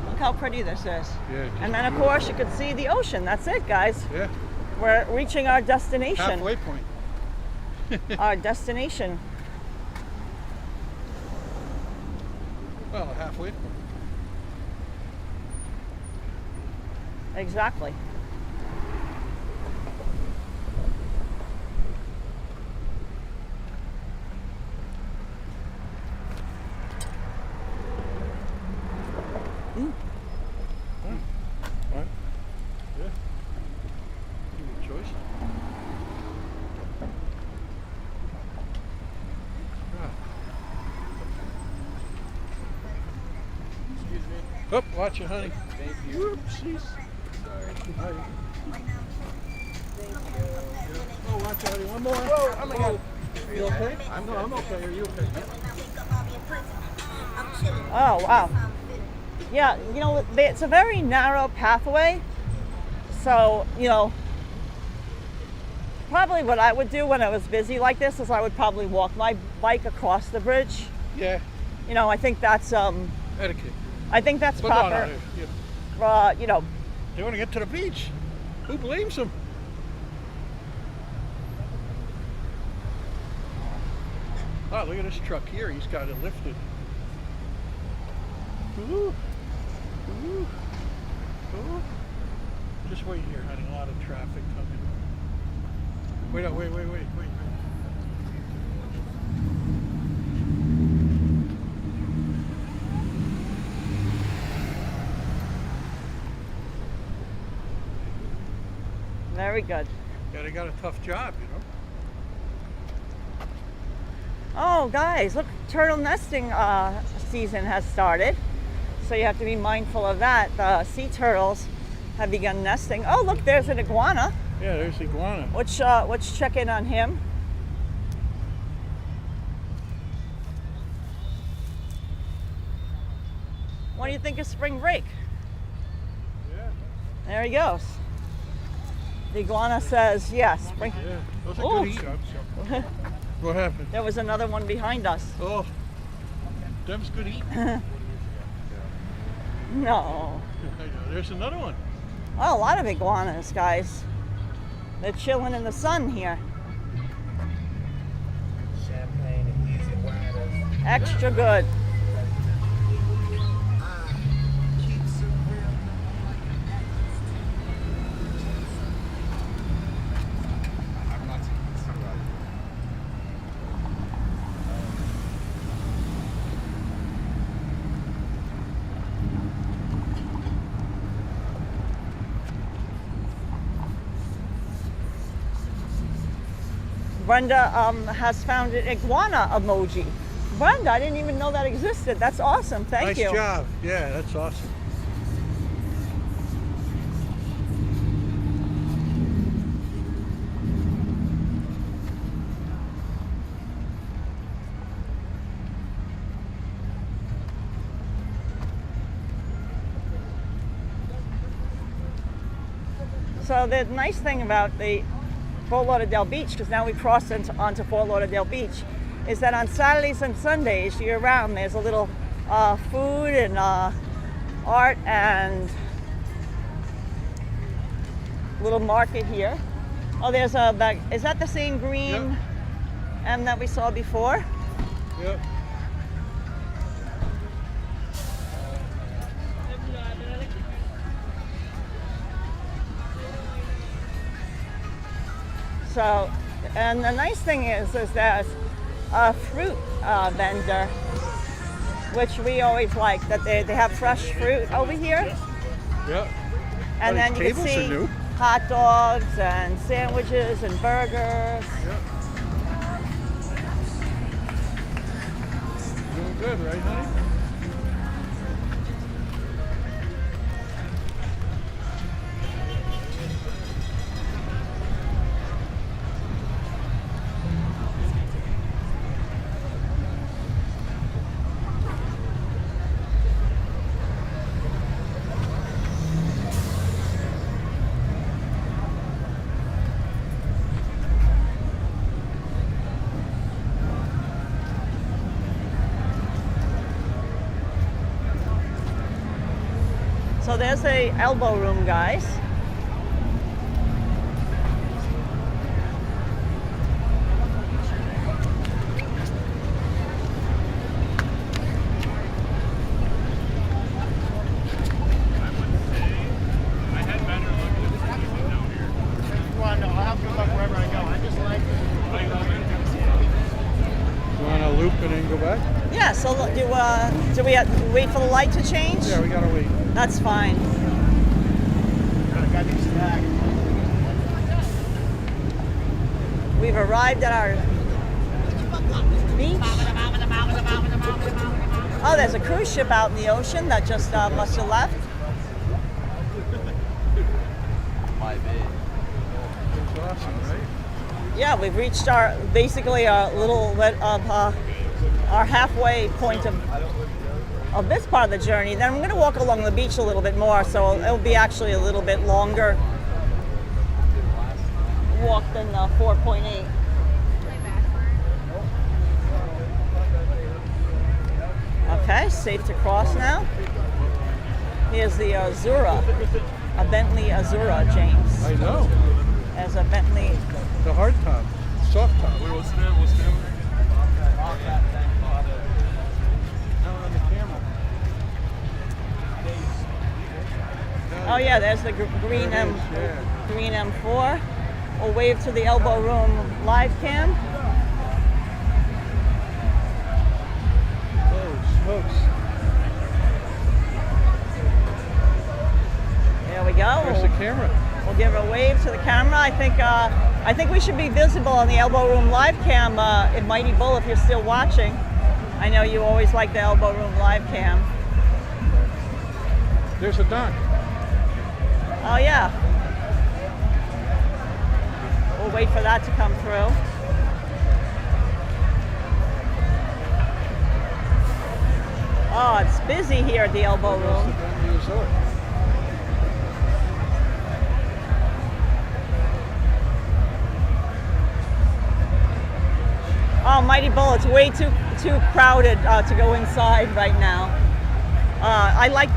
Look how pretty pretty this is. Yeah. just And then, of beautiful. course, you could see the ocean. That's it, guys. Yeah. We're reaching our destination. Halfway point. Our destination. Well, a halfway point. Exactly. Right? Yeah. Good choice. Excuse me. Oh, watch it, honey. Thank you. Whoopsies. Sorry. Hi. Thank you. Oh, watch it, honey. One more. Whoa, oh my God. You okay? I'm okay. Are you okay? Oh, wow. Yeah, you know, it's a very narrow pathway. So, you know, probably what I would do when I was busy like this is I would probably walk my bike across the bridge. Yeah. You know, I think that's Etiquette. proper. No, yeah. You know, They want to get to the beach. Who blames them? Oh, look at this truck here. He's got it lifted. Ooh. Ooh. Ooh. Just wait here, honey. A lot of traffic coming. Wait. very good. Yeah, they got a tough job, you know. Oh, guys, look, turtle nesting season has started. So you have to be mindful of that. The sea turtles have begun nesting. Oh, look, there's an iguana. Yeah, there's the iguana. Let's check in on him. What do you think of spring break? Yeah. There he goes. The iguana says yes. Spring. Yeah. Those are Oh. good eating. What happened? There was another one behind us. Oh, them's good eating. No. There's another one. Oh, a lot of iguanas, guys. They're chilling in the sun here. Champagne and easy water. Extra good. Brenda has found an iguana emoji. Brenda, I didn't even know that existed. That's awesome. Thank you. Nice job. Yeah, that's awesome. So the nice thing about the Fort Lauderdale Beach, because now we crossed onto Fort Lauderdale Beach, is that on Saturdays and Sundays year round there's a little food and art and little market here. Oh, there's a bag. Is that the same green Yep. M that we saw before? Yep. So, and the nice thing is there's a fruit vendor, which we always like, that they have fresh fruit over here. Yep. And Oh, then these you can tables are see new. hot dogs and sandwiches and burgers. Yep. Doing good, right, honey? So there's a elbow room, guys. And then go back? Yeah, so do we have to wait for the light to change? Yeah, we gotta wait. That's fine. We've arrived at our beach. Oh, there's a cruise ship out in the ocean that just must have left. It's awesome, right? Yeah, we've reached our basically a little bit of our halfway point of this part of the journey. Then I'm going to walk along the beach a little bit more, so it'll be actually a little bit longer walk than 4.8. Okay, safe to cross now. Here's the Azura, a Bentley Azura, James. I know. As a Bentley. The hard top, soft top. What's new? On the camera. Oh yeah, there's the green green M4. We'll wave to the elbow room live cam. Oh, smokes. There we go. There's the camera. We'll give a wave to the camera. I think we should be visible on the elbow room live cam in Mighty Bull if you're still watching. I know you always like the elbow room live cam. There's a dock. Oh yeah. We'll wait for that to come through. Oh, it's busy here at the elbow There's the room. Bentley Resort. Oh, Mighty Bull, it's way too crowded to go inside right now. I like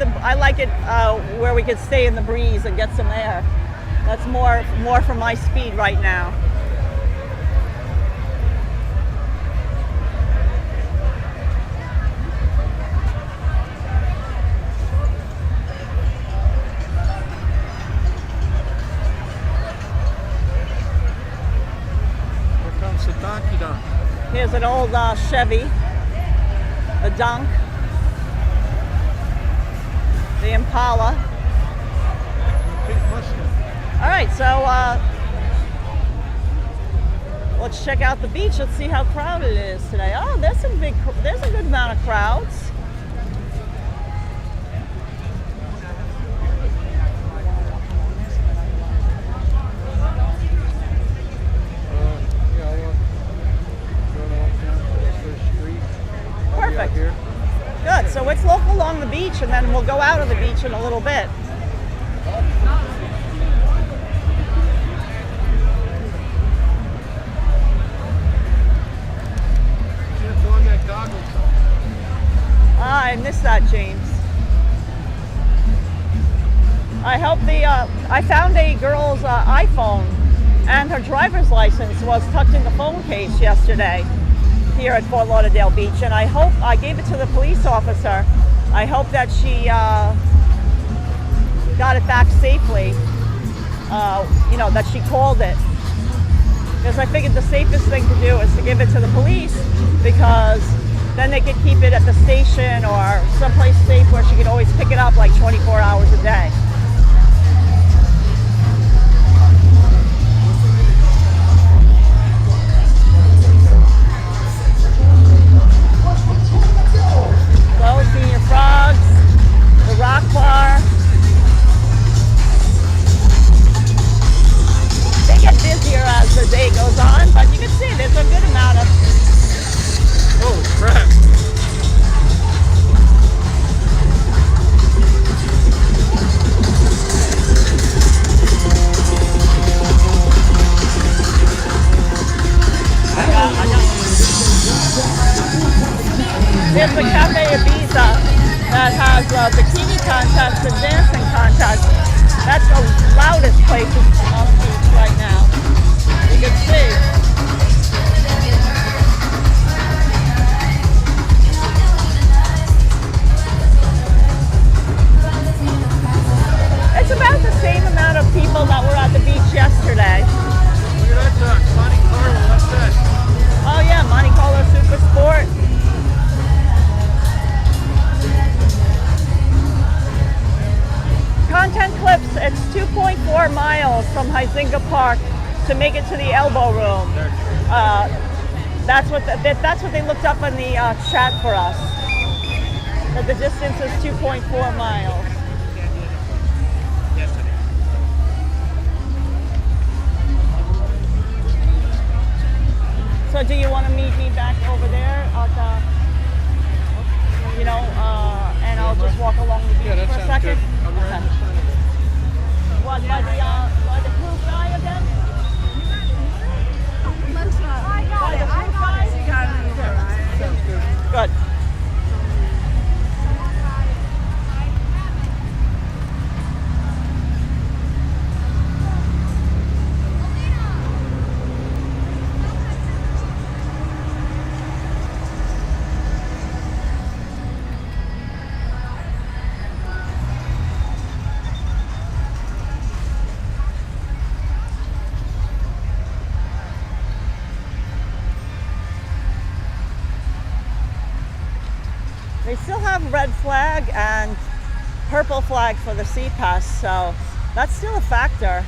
it where we could stay in the breeze and get some air. That's more for my speed right now. Here comes the donkey donk. Here's an old Chevy, the Dunk, the Impala. Pink Mustang. All right, so let's check out the beach. Let's see how crowded it is today. Oh, there's a good amount of crowds. Perfect. Good. So let's walk along the beach, and then we'll go out of the beach in a little bit. I missed that, James. I found a girl's iPhone, and her driver's license was tucked in the phone case yesterday here at Fort Lauderdale Beach, and I gave it to the police officer. I hope that she got it back safely, that she called it. Because I figured the safest thing to do is to give it to the police, because then they could keep it at the station or someplace safe where she could always pick it up like 24 hours a day. So, Senior Frogs, the Rock Bar. They get busier as the day goes on, but you can see there's a good amount of... Holy crap. That's the loudest place on the beach right now. You can see. It's about the same amount of people that were at the beach yesterday. Look at that duck, Monte Carlo, what's that? Oh yeah, Monte Carlo Super Sport. Content clips, it's 2.4 miles from Huizinga Park to make it to the elbow room. That's what they looked up in the chat for us. That the distance is 2.4 miles. So do you want to meet me back over there at the, and I'll just walk along the beach for a second? Okay. What, by the blue guy again? By the blue guy? Good. They still have red flag and purple flag for the sea pass, so that's still a factor.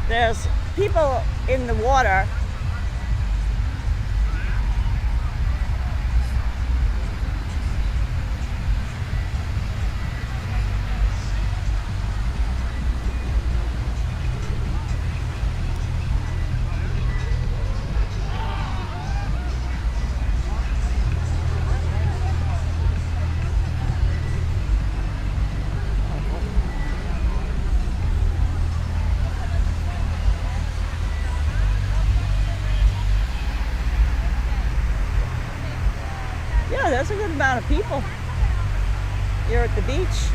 There's people in the water. Yeah, there's a good amount of people here at the beach.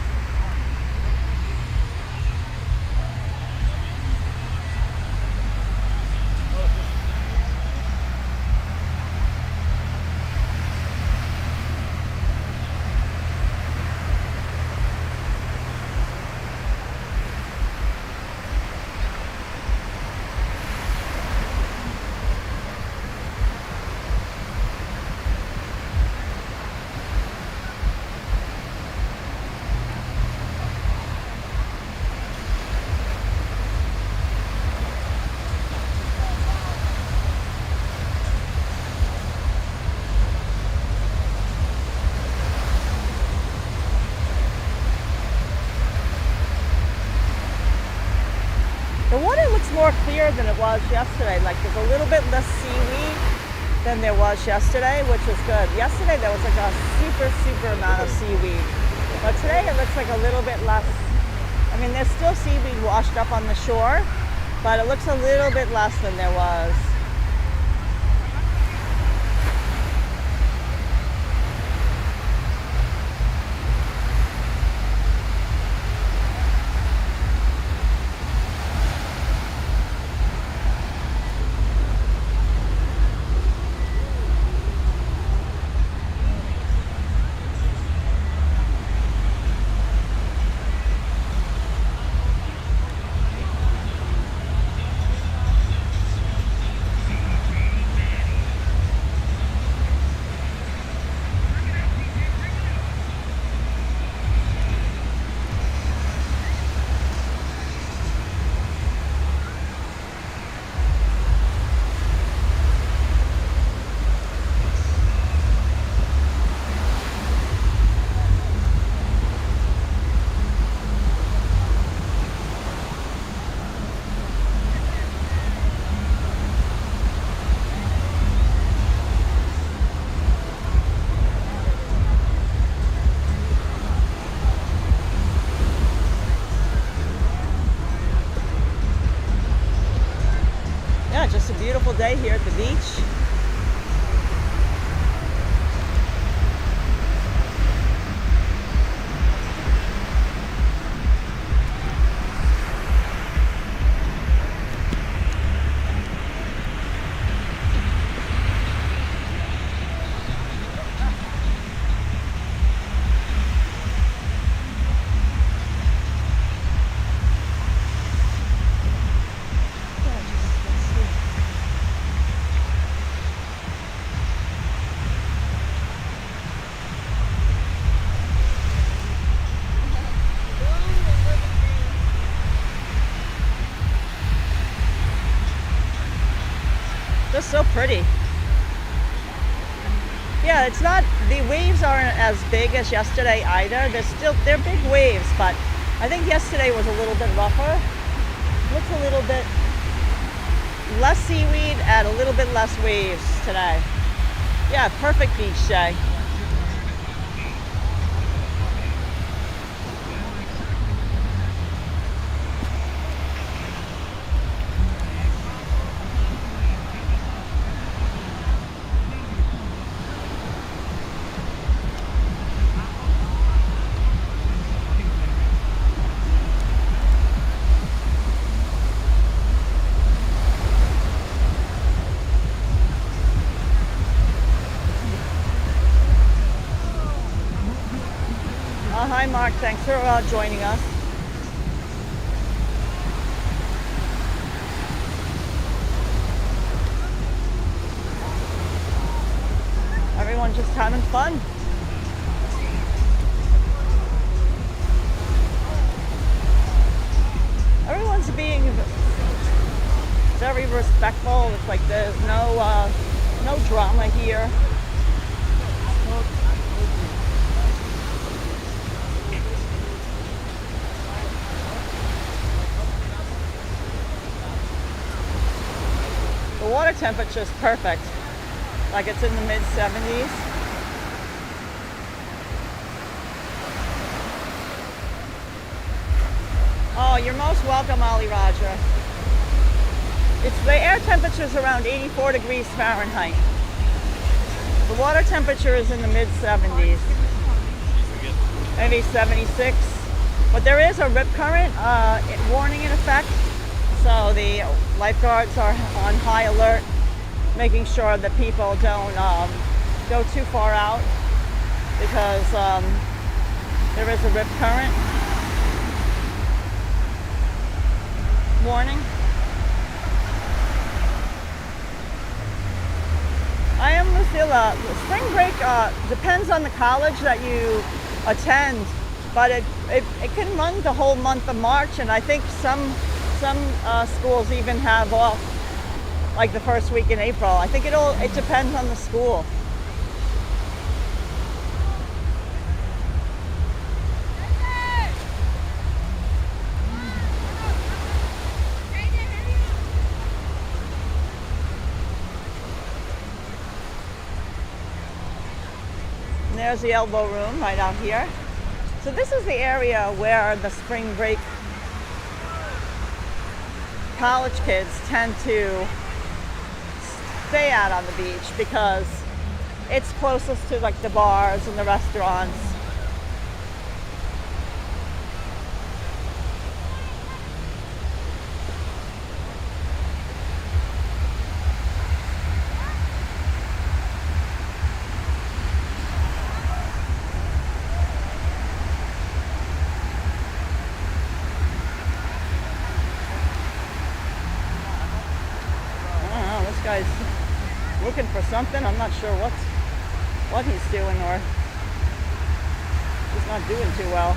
The water looks more clear than it was yesterday. Like there's a little bit less seaweed than there was yesterday, which is good. Yesterday there was like a super amount of seaweed. But today it looks like a little bit less. I mean, there's still seaweed washed up on the shore, but it looks a little bit less than there was. Just a beautiful day here at the beach. Just so pretty. Yeah, it's not, the waves aren't as big as yesterday either. They're big waves, but I think yesterday was a little bit rougher. Looks a little bit less seaweed and a little bit less waves today. Yeah, perfect beach day. Hi Mark, thanks for joining us. Everyone's just having fun. Everyone's being very respectful. It's like there's no drama here. The water temperature is perfect, like it's in the mid 70s. Oh, you're most welcome, Ali Raja. The air temperature is around 84 degrees Fahrenheit. The water temperature is in the mid 70s, maybe 76. But there is a rip current warning in effect. So the lifeguards are on high alert, making sure that people don't go too far out because there is a rip current warning. I am Lucilla. Spring break depends on the college that you attend, but it can run the whole month of March, and I think some schools even have off like the first week in April. I think it depends on the school. And there's the elbow room right out here. So this is the area where the spring break college kids tend to stay out on the beach because it's closest to like the bars and the restaurants. Guy's looking for something. I'm not sure what he's doing, or he's not doing too well.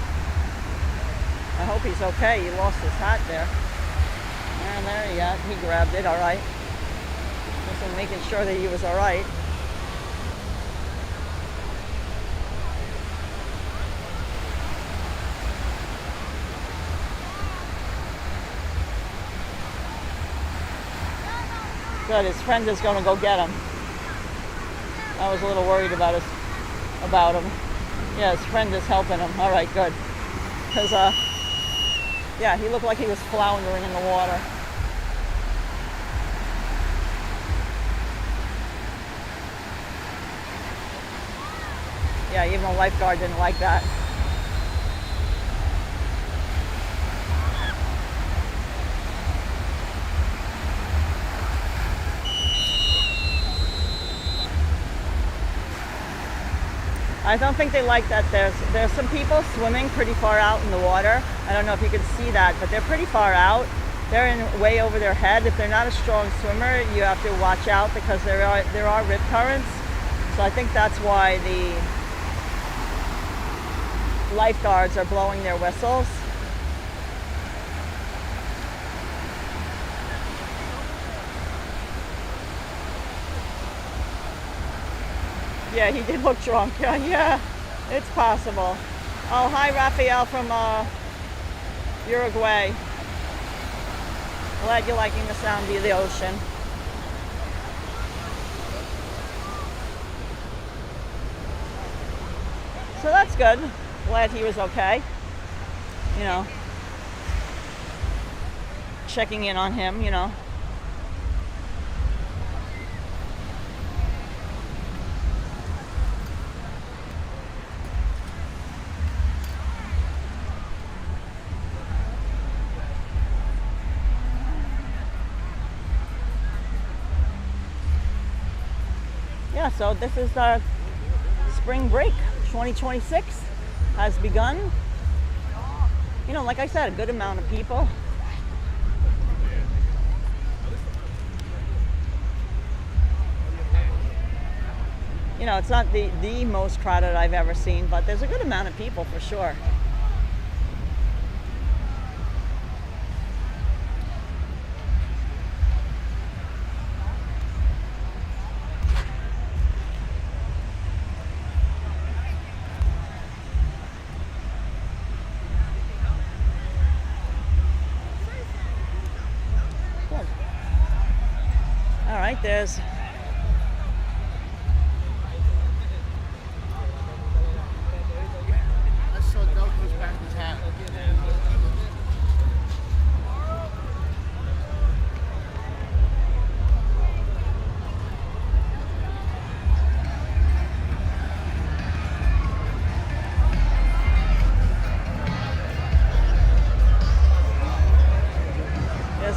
I hope he's okay. He lost his hat there. And there he grabbed it. All right. Just making sure that he was all right. Good, his friend is going to go get him. I was a little worried about him. Yeah, his friend is helping him. All right, good. Because, yeah, he looked like he was floundering in the water. Yeah, even the lifeguard didn't like that. I don't think they like that. There's some people swimming pretty far out in the water. I don't know if you can see that, but they're pretty far out. They're in way over their head. If they're not a strong swimmer, you have to watch out because there are rip currents. So I think that's why the lifeguards are blowing their whistles. Yeah, he did look drunk. Yeah, yeah, it's possible. Oh, hi, Raphael from Uruguay. Glad you're liking the sound of the ocean. So that's good. Glad he was okay. You know, checking in on him, you know. Yeah, so this is our spring break. 2026 has begun. You know, like I said, a good amount of people. You know, it's not the most crowded I've ever seen, but there's a good amount of people for sure. All right, there's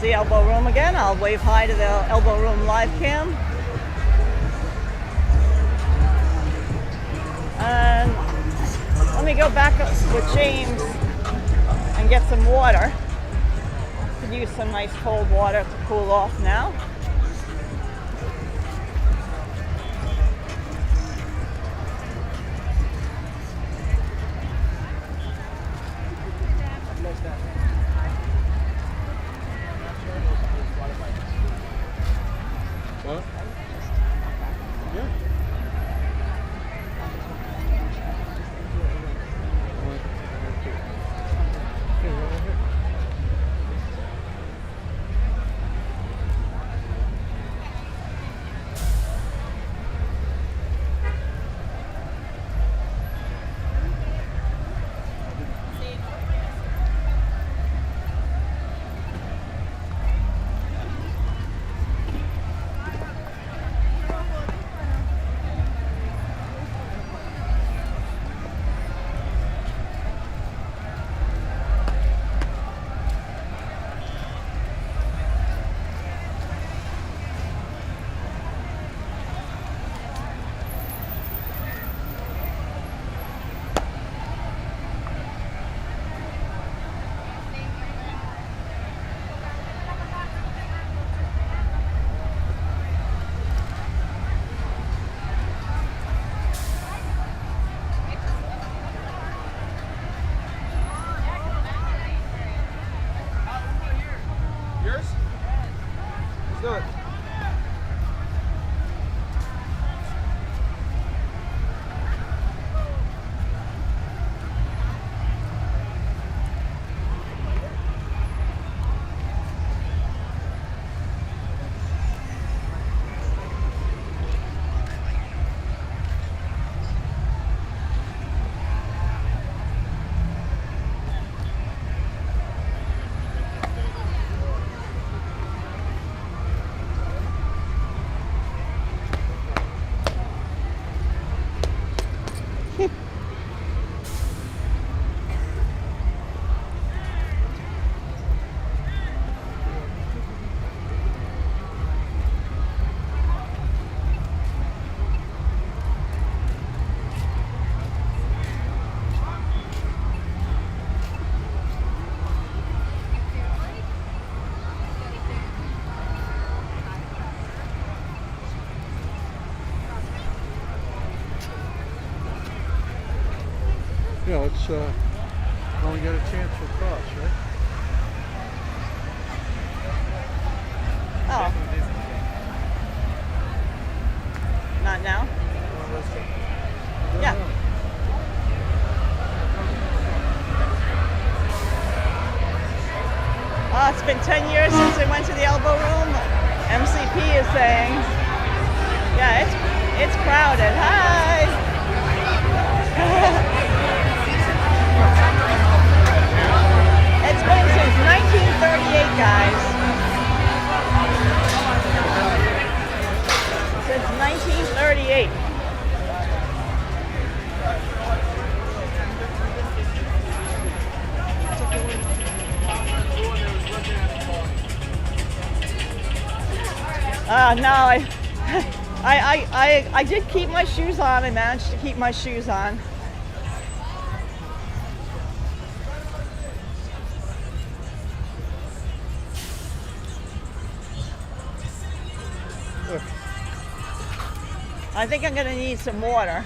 the elbow room again. I'll wave hi to the elbow room live cam. And let me go back up with James and get some water. Could use some nice cold water to cool off now. What? Yeah. Yeah, let's when we get a chance to cross, right? Oh. Not now? Let's take it's been 10 years since I went to the elbow room. MCP is saying, yeah, it's crowded. Hi. It's been since 1938, guys. Since 1938. No, I did keep my shoes on. I managed to keep my shoes on. I think I'm gonna need some water.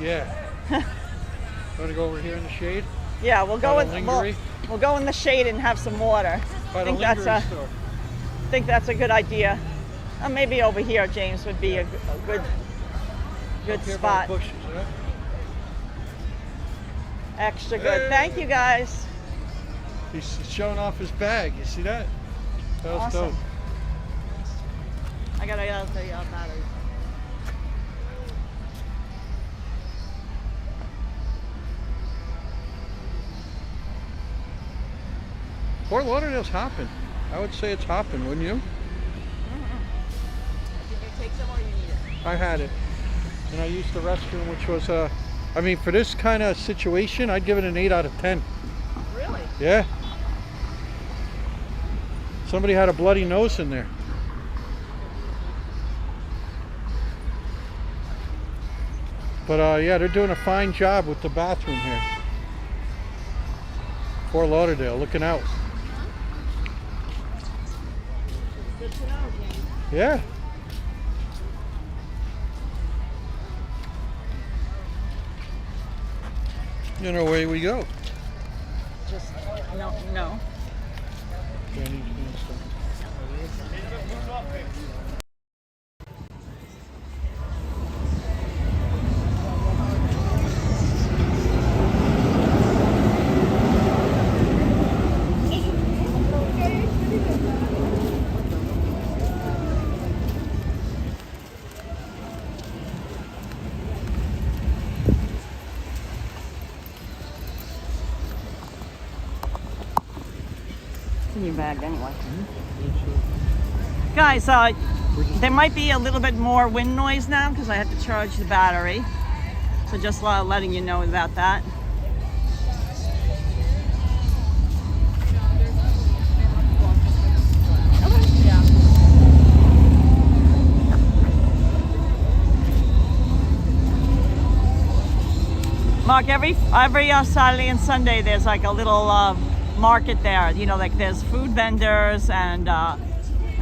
Yeah. Want to go over here in the shade? Yeah, we'll go in. Lingerie? We'll go in the shade and have some water. By I the think that's lingerie a. store. I think that's a good idea. Maybe over here, James, would be a good Up here by spot. the bushes, huh? Extra good. Hey. Thank you, guys. He's showing off his bag. You see that? That was Awesome. dope. I gotta tell you about it. Fort Lauderdale's hopping. I would say it's hopping, wouldn't you? Did you take some or you need it? I had it. And I used the restroom, which was, I mean, for this kind of situation, I'd give it an 8 out of 10. Really? Yeah. Somebody had a bloody nose in there. But yeah, they're doing a fine job with the bathroom here. Fort Lauderdale, looking out. Good to know, James. Yeah. And away we go. Just no. In your bag anyway. Guys, there might be a little bit more wind noise now because I had to charge the battery. So just letting you know about that. Mark, every Saturday and Sunday there's like a little market there. You know, like there's food vendors and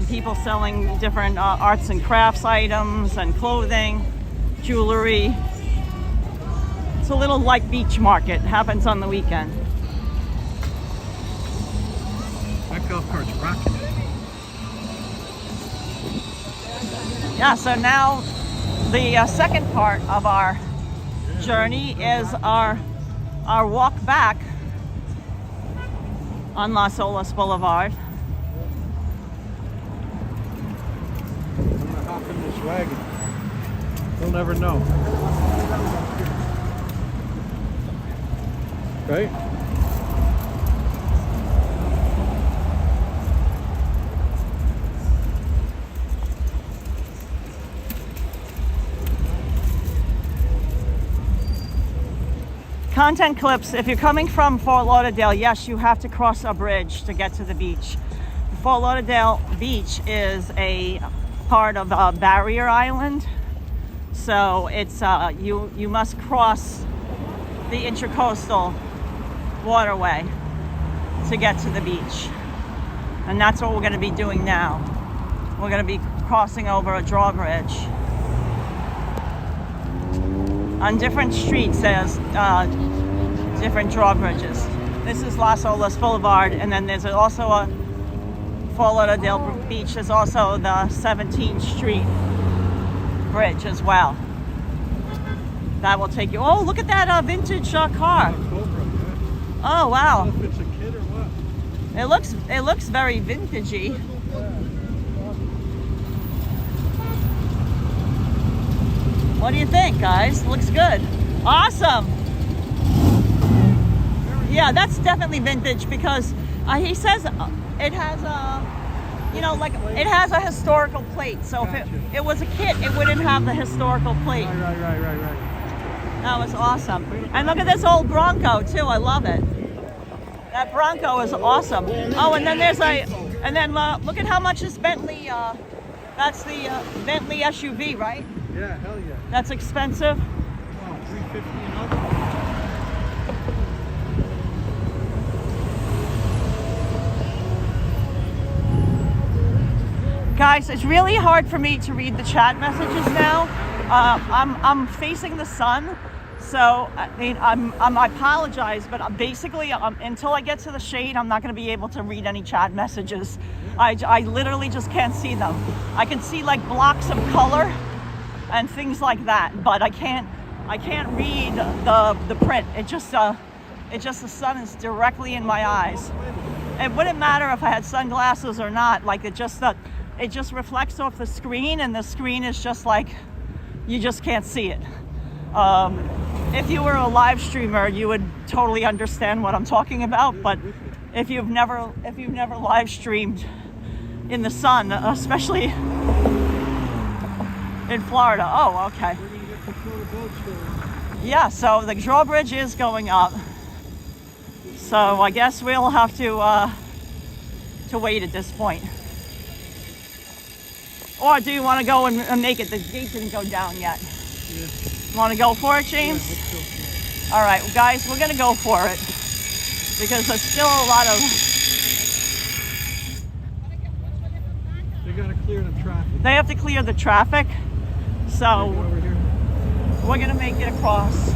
people selling different arts and crafts items and clothing, jewelry. It's a little like beach market. Happens on the weekend. That golf cart's rocking. Yeah, so now the second part of our journey is our walk back on Las Olas Boulevard. I'm gonna hop in this wagon. You'll never know. Right? Content clips. If you're coming from Fort Lauderdale, yes, you have to cross a bridge to get to the beach. Fort Lauderdale Beach is a part of Barrier Island, so it's you must cross the Intracoastal Waterway to get to the beach, and that's what we're going to be doing now. We're going to be crossing over a drawbridge. On different streets, there's different drawbridges. This is Las Olas Boulevard, and then there's also a Fort Lauderdale Beach. There's also the 17th Street Bridge as well. That will take you. Oh, look at that vintage car. Oh, wow. I don't know if it's a kid or what. It looks very vintagey. What do you think, guys? Looks good. Awesome. Yeah, that's definitely vintage because he says it has a, you know, like it has a historical plate. So if it was a kit, it wouldn't have the historical plate. Right. That was awesome. And look at this old Bronco too. I love it. That Bronco is awesome. Oh, and then there's look at how much this Bentley. That's the Bentley SUV, right? Yeah, hell yeah. That's expensive. Oh, 350 and up. Guys, it's really hard for me to read the chat messages now. I'm facing the sun, so I mean I apologize, but basically until I get to the shade, I'm not going to be able to read any chat messages. I literally just can't see them. I can see like blocks of color and things like that, but I can't read the print. It just the sun is directly in my eyes. It wouldn't matter if I had sunglasses or not. Like it just reflects off the screen, and the screen is just like, you just can't see it. If you were a live streamer, you would totally understand what I'm talking about. But if you've never live streamed in the sun, especially in Florida. Oh, okay. Yeah, so the drawbridge is going up. So I guess we'll have to wait at this point. Or do you want to go and make it? The gate didn't go down yet. Yeah. Want to go for it, James? Yeah, so. All right, well, guys, we're going to go for it because there's still a lot of... They got to clear the traffic. They have to clear the traffic, so Over here. we're going to make it across.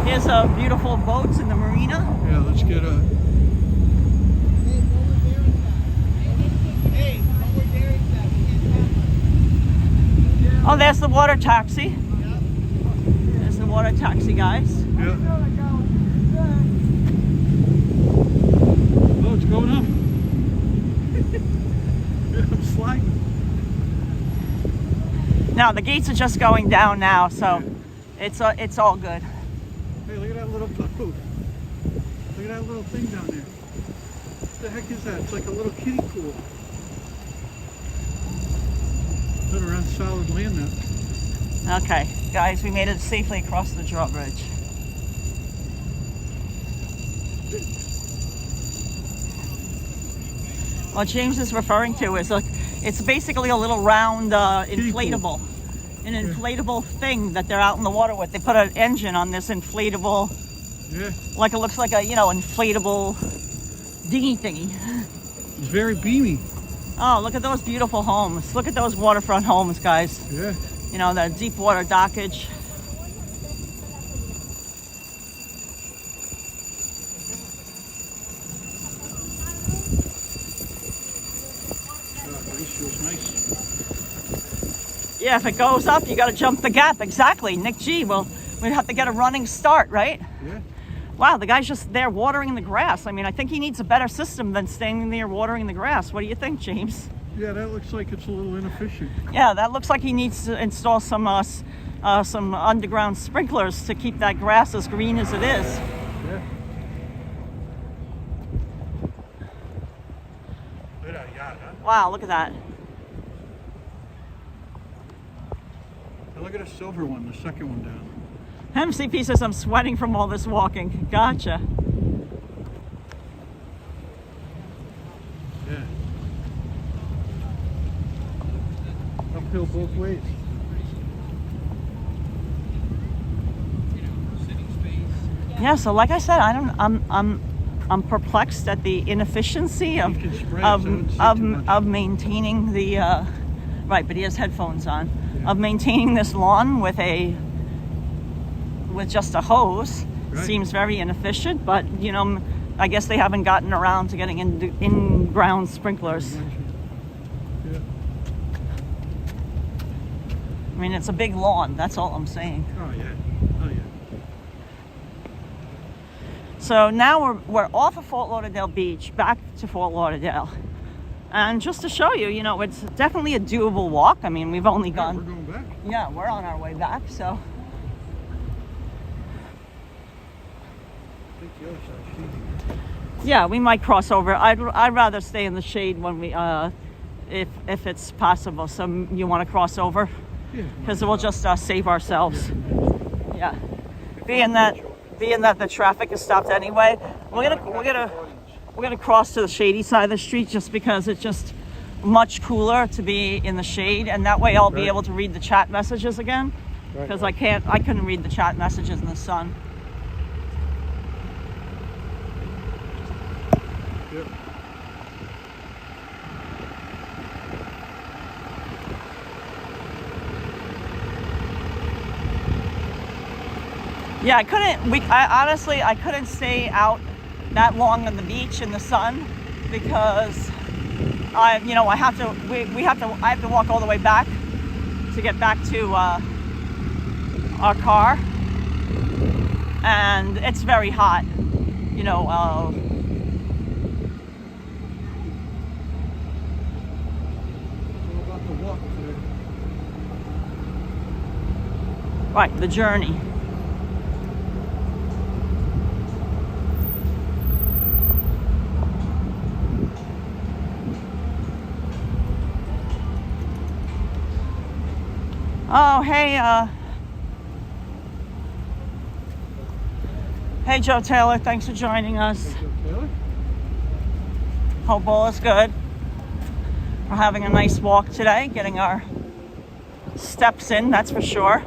Here's a beautiful boats in the marina. Yeah, let's get a... Oh, there's the water taxi. There's the water taxi, guys. Yeah. Oh, it's going up. Yeah, I'm sliding. Now, the gates are just going down now, so it's all good. Hey, look at that little boat. Look at that little thing down there. What the heck is that? It's like a little kiddie pool. Been around solid land now. Okay, guys, we made it safely across the drawbridge. What James is referring to is it's basically a little round inflatable. An inflatable thing that they're out in the water with. They put an engine on this inflatable, like it looks like a, inflatable dinghy thingy. It's very beamy. Oh, look at those beautiful homes. Look at those waterfront homes, guys. Yeah. The deep water dockage. Nice. Yeah, if it goes up, you got to jump the gap. Exactly. Nick G, we'd have to get a running start, right? Yeah. Wow, the guy's just there watering the grass. I mean, I think he needs a better system than standing there watering the grass. What do you think, James? Yeah, that looks like it's a little inefficient. Yeah, that looks like he needs to install some underground sprinklers to keep that grass as green as it is. Yeah. Look at that yacht, huh? Wow, look at that. And look at the silver one, the second one down. MCP says I'm sweating from all this walking. Gotcha. Yeah. Uphill both ways. Yeah, so like I said, I'm perplexed at the inefficiency of maintaining the right, but he has headphones on. Yeah. Of maintaining this lawn with just a hose. Right. Seems very inefficient, but I guess they haven't gotten around to getting in-ground sprinklers. Yeah. I mean, it's a big lawn, that's all I'm saying. Oh yeah. Oh yeah. So now we're off of Fort Lauderdale Beach, back to Fort Lauderdale. And just to show you, you know, it's definitely a doable walk. I mean, we've only We're gone, going back. yeah, we're on our way back, so. I think the other side's shady. Yeah, we might cross over. I'd rather stay in the shade when we, if it's possible. So you want to cross over? Yeah. Because we'll just save ourselves. Yeah. Being that the traffic is stopped anyway, we're gonna cross to the shady side of the street just because it's just much cooler to be in the shade, and that way I'll be able to read the chat messages again. Because I couldn't read the chat messages in the sun. Yep. Yeah, I honestly couldn't stay out that long on the beach in the sun because I have to walk all the way back to get back to our car, and it's very hot, you know. What about the walk today? Right, the journey. Oh, hey Joe Taylor, thanks for joining us. Taylor? Hope all is good. We're having a nice walk today, getting our steps in, that's for sure.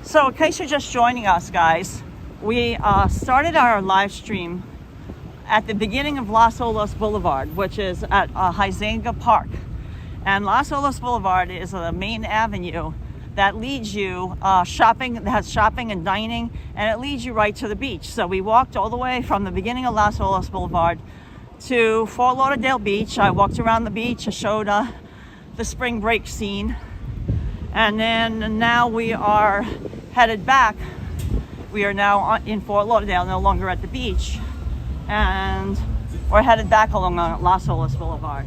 So in case you're just joining us, guys, we started our live stream at the beginning of Las Olas Boulevard, which is at Hyzanga Park. And Las Olas Boulevard is a main avenue that leads you shopping, that has shopping and dining, and it leads you right to the beach. So we walked all the way from the beginning of Las Olas Boulevard to Fort Lauderdale Beach. I walked around the beach, I showed the spring break scene. And then now we are headed back. We are now in Fort Lauderdale, no longer at the beach. And we're headed back along Las Olas Boulevard.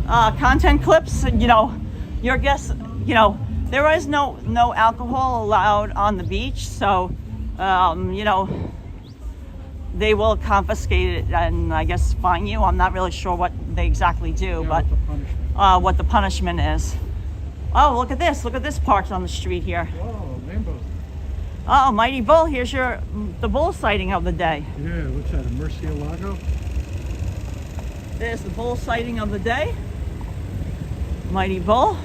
Content clips, you know, your guess, you know, there is no alcohol allowed on the beach, so you know, they will confiscate it and I guess fine you. I'm not really sure what they exactly do, Yeah, but what the punishment is. Oh, look at this parked on the street here. Oh, rainbow. Oh, Mighty Bull, here's the bull sighting of the day. Yeah, what's that, a Murcielago? There's the bull sighting of the day. Mighty Bull.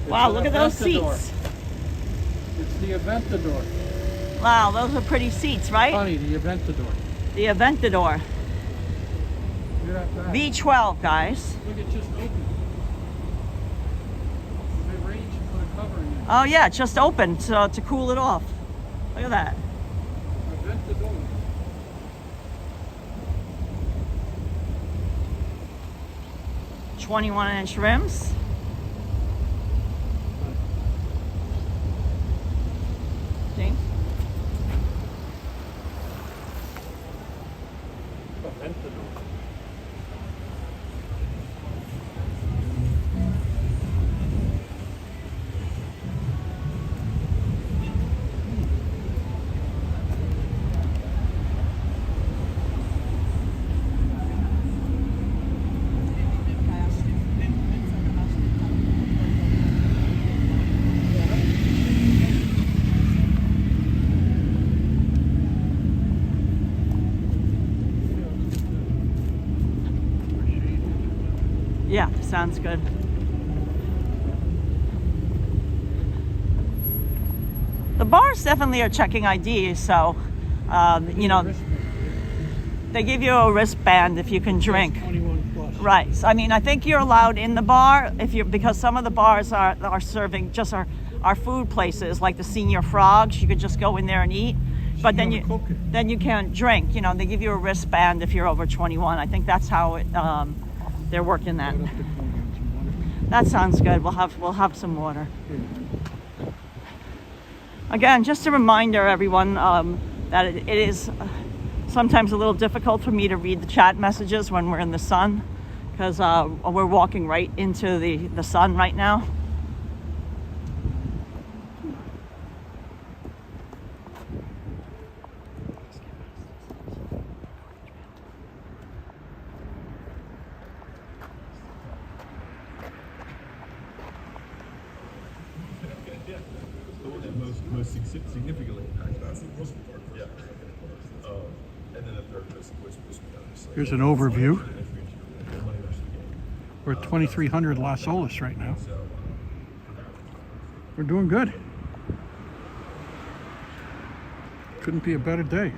Wow, look at those seats. It's the Aventador. Wow, those are pretty seats, right? Honey, the Aventador. The Aventador. Look at that. V12, guys. Look, it just opened. They arranged to put a cover in it. Oh yeah, it just opened to cool it off. Look at that. Aventador. 21-inch rims. See? Aventador. Yeah, sounds good. The bars definitely are checking IDs, so you know, they give you a wristband if you can drink. 21 plus. Right. So, I mean, I think you're allowed in the bar because some of the bars are serving just our food places, like the Senior Frogs. You could just go in there and eat. but then you can't drink. You know, they give you a wristband if you're over 21. I think that's how it, they're working that. That sounds good. We'll have some water. Again, just a reminder, everyone, that it is sometimes a little difficult for me to read the chat messages when we're in the sun, because we're walking right into the sun right now. Most significantly impacted us. Yeah. And then the third was Here's an overview. We're at 2300 Las Olas right now. We're doing good. Couldn't be a better day.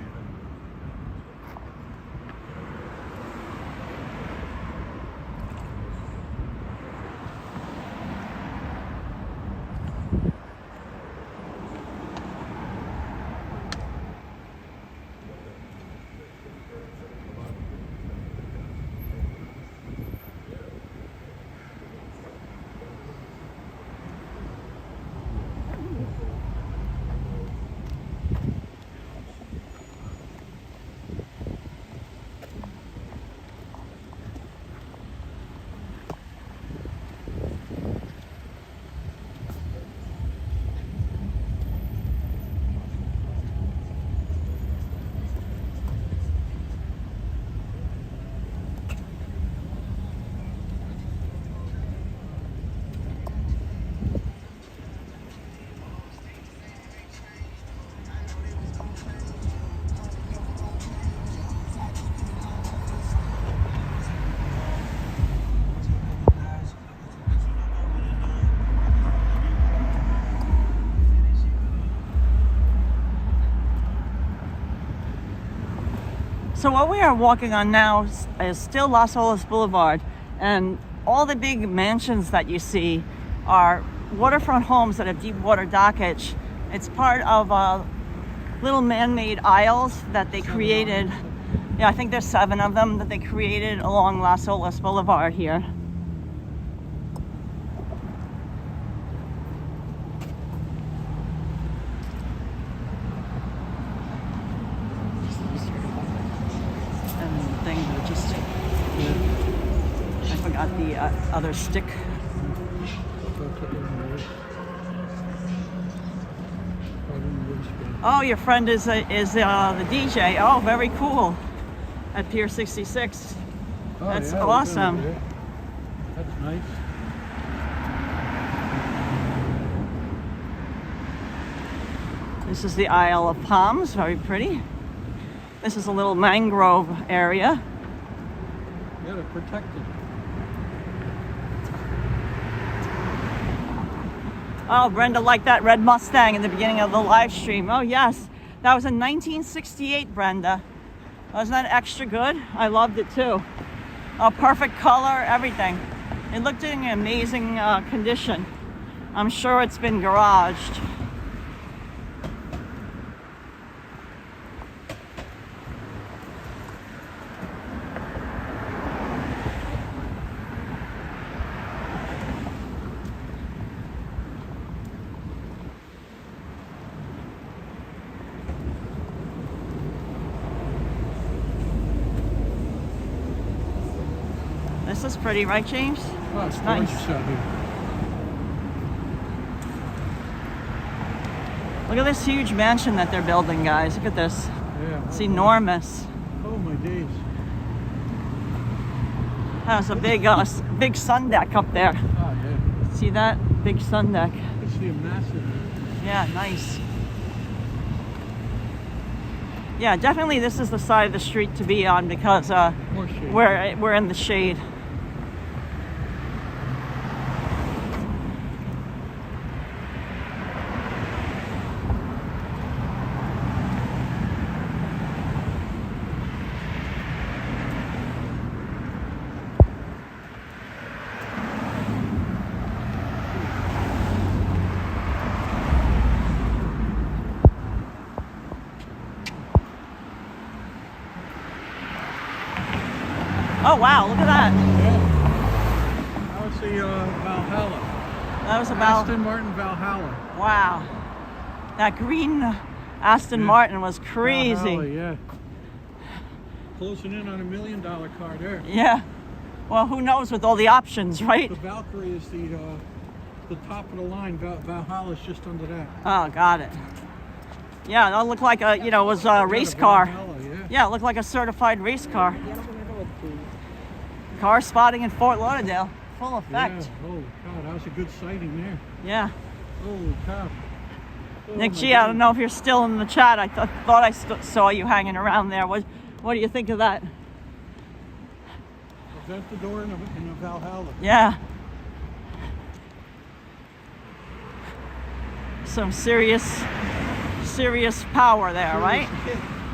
So what we are walking on now is still Las Olas Boulevard, and all the big mansions that you see are waterfront homes that have deep water dockage. It's part of little man-made isles that they created. Yeah, I think there's 7 of them that they created along Las Olas Boulevard here. The other stick. Oh, your friend is the DJ. Oh, very cool. At Pier 66. Oh, that's yeah, awesome. That's nice. This is the Isle of Palms. Very pretty. This is a little mangrove area. Yeah, they're protected. Oh, Brenda liked that red Mustang in the beginning of the live stream. Oh, yes. That was in 1968, Brenda. Wasn't that extra good? I loved it, too. Oh, perfect color, everything. It looked in amazing condition. I'm sure it's been garaged. This is pretty, right, James? Oh, it's nice. gorgeous out here. Look at this huge mansion that they're building, guys. Look at this. Yeah. It's enormous. Oh my days. Has a big sun deck up there. Oh yeah. See that? Big sun deck. I see a massive. Yeah, nice. Yeah, definitely this is the side of the street to be on because More shade. we're in the shade. Oh wow, look at that. Yeah. That was the Valhalla. That was about, Aston Martin Valhalla. wow. That green Aston Martin was crazy. Valhalla, yeah. Closing in on $1 million car there. Yeah. Well, who knows with all the options, right? The Valkyrie is the top of the line. Valhalla is just under that. Oh, got it. Yeah, that looked like a, it was a race car. Valhalla, yeah. Yeah, it looked like a certified race car. Car spotting in Fort Lauderdale. Full effect. Yeah. Oh, God, that was a good sighting there. Yeah. Holy cow. Oh, Nick my G, I don't goodness. know if you're still in the chat. I thought I saw you hanging around there. What do you think of that? Aventador in a Valhalla. Yeah. Some serious power there, right?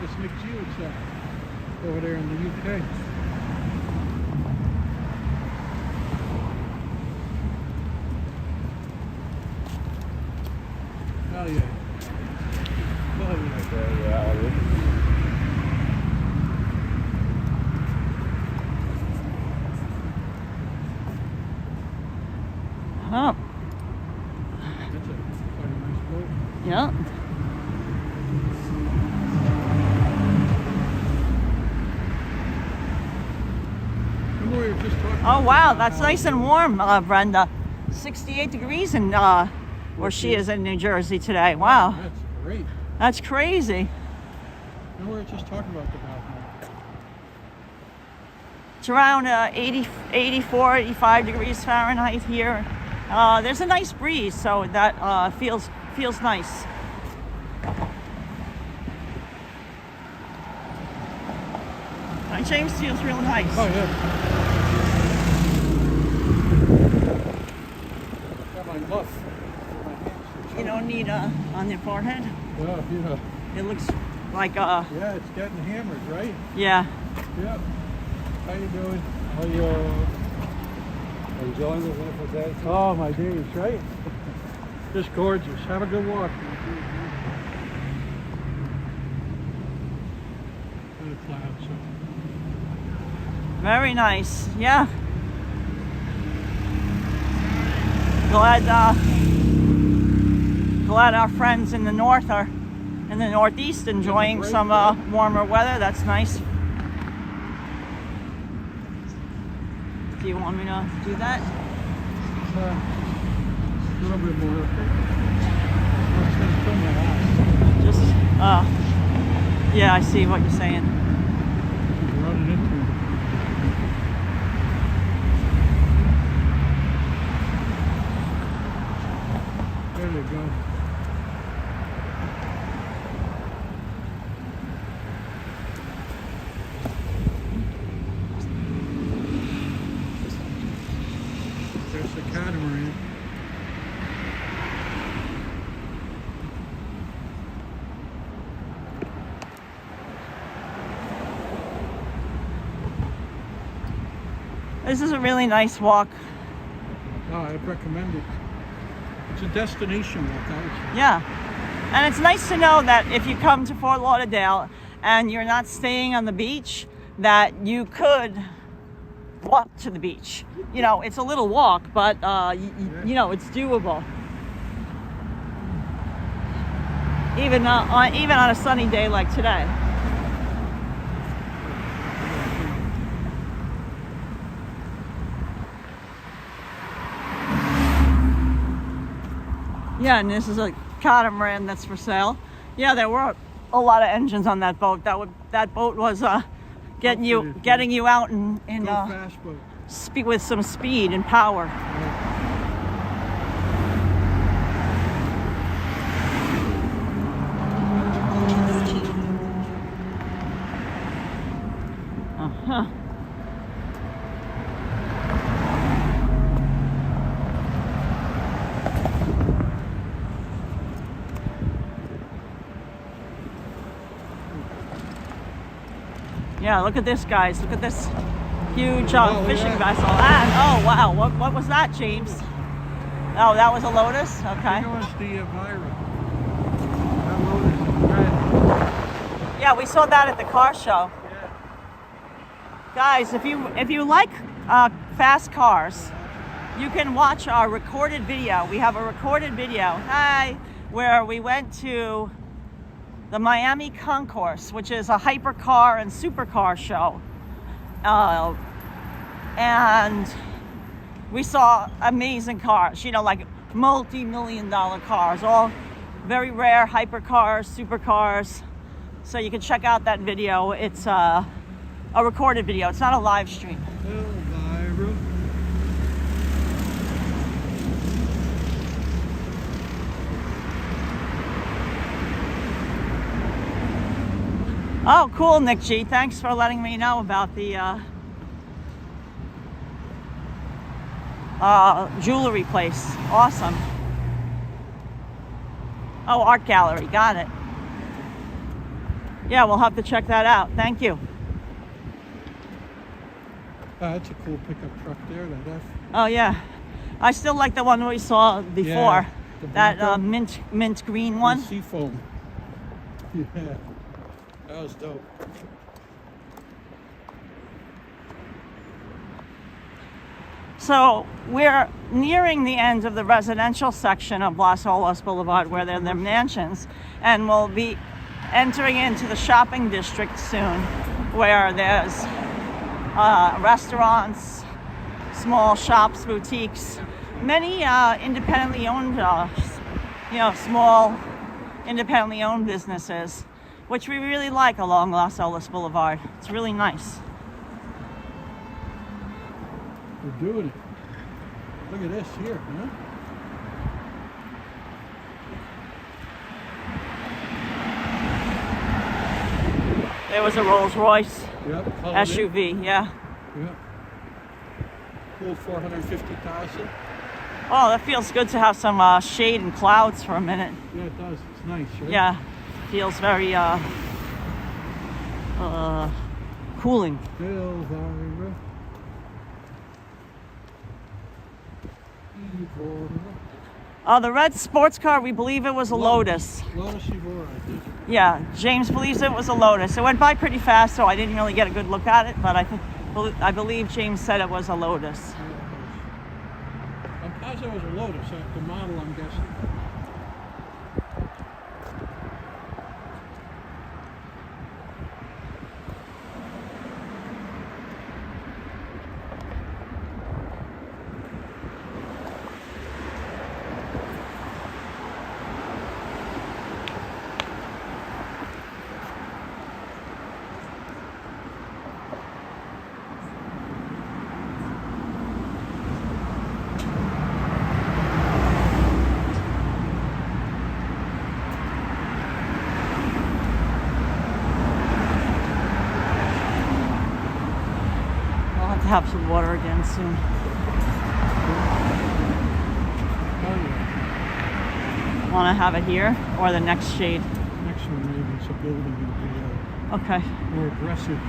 It's Nick G over there in the UK. Hell yeah. Hell yeah. Huh. That's quite a nice boat. Yeah. Remember we were just talking Oh about wow, the that's Valhalla nice and boat? warm, Brenda. 68 degrees in where she is in New Jersey today. Wow. That's great. That's crazy. Remember we were just talking about the Valhalla. It's around 84, 85 degrees Fahrenheit here. There's a nice breeze, so that feels nice. James feels real nice. Oh yeah. Got my muff. My hands. You don't need on your forehead. Yeah. It looks like Yeah, it's getting hammered, right? yeah. Yeah. How you doing? How you enjoying the beautiful day? Oh my days, right? Just gorgeous. Have a good walk. Look at the clouds. Very nice. Yeah. Glad our friends in the north are in the northeast enjoying some warmer weather. That's nice. Do you want me to do that? A little bit more. It's gonna fill my eyes. Just yeah, I see what you're saying. Keep running into it. There you go. There's the catamaran. This is a really nice walk. Oh, I'd recommend it. It's a destination walk, I would say. Yeah. And it's nice to know that if you come to Fort Lauderdale and you're not staying on the beach, that you could walk to the beach. You know, it's a little walk, but you know, it's doable. Even on a sunny day like today. Yeah, and this is a catamaran that's for sale. Yeah, there were a lot of engines on that boat. That boat was getting you out in Go fast boat. with some speed and power. Uh-huh. Yeah, look at this, guys. Look at this huge fishing vessel. And oh wow, what was that, James? Oh, that was a Lotus. I Okay. think it was the Vira. That Lotus is red. Yeah, we saw that at the car show. Guys, if you like fast cars, you can watch our recorded video. We have a recorded video, where we went to the Miami Concourse, which is a hypercar and supercar show. And we saw amazing cars, you know, like multi-million-dollar cars, all very rare hypercars, supercars. So you can check out that video. It's a recorded video. It's not a live stream. Elvira. Oh, cool, Nick G. Thanks for letting me know about the jewelry place. Awesome. Oh, art gallery. Got it. Yeah, we'll have to check that out. Thank you. That's a cool pickup truck there. That F. Oh, yeah. I still like the one we saw before. Yeah, the that Bronco. mint green one. Seafoam. Yeah. That was dope. So we're nearing the end of the residential section of Las Olas Boulevard, where they're mansions, and we'll be entering into the shopping district soon, where there's restaurants, small shops, boutiques, many independently owned, small independently owned businesses, which we really like along Las Olas Boulevard. It's really nice. We're doing it. Look at this here, huh? There was a Rolls Royce Yep. SUV, yeah. Yeah. Cool 450,000. Oh, that feels good to have some shade and clouds for a minute. Yeah, it does. It's nice, right? Yeah, feels very cooling. Elvira. The red sports car, we believe it was a Lotus. Lotus Evora, I think. Yeah, James believes it was a Lotus. It went by pretty fast, so I didn't really get a good look at it, but I believe James said it was a Lotus. I'm positive it was a Lotus, the model, I'm guessing. Have some water again soon. Oh, yeah. Want to have it here or the next shade? Next one, maybe it's a building will be Okay. more aggressive.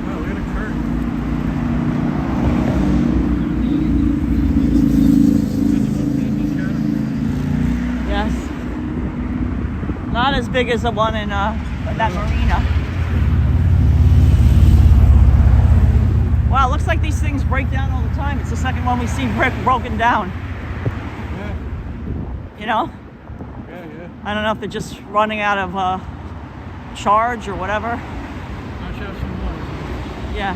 Oh, look at a curtain. Yes. Not as big as the one in that marina. Wow, looks like these things break down all the time. It's the second one we see broken down. Yeah. You know? Yeah, yeah. I don't know if they're just running out of charge or whatever. I should have some water. Yeah.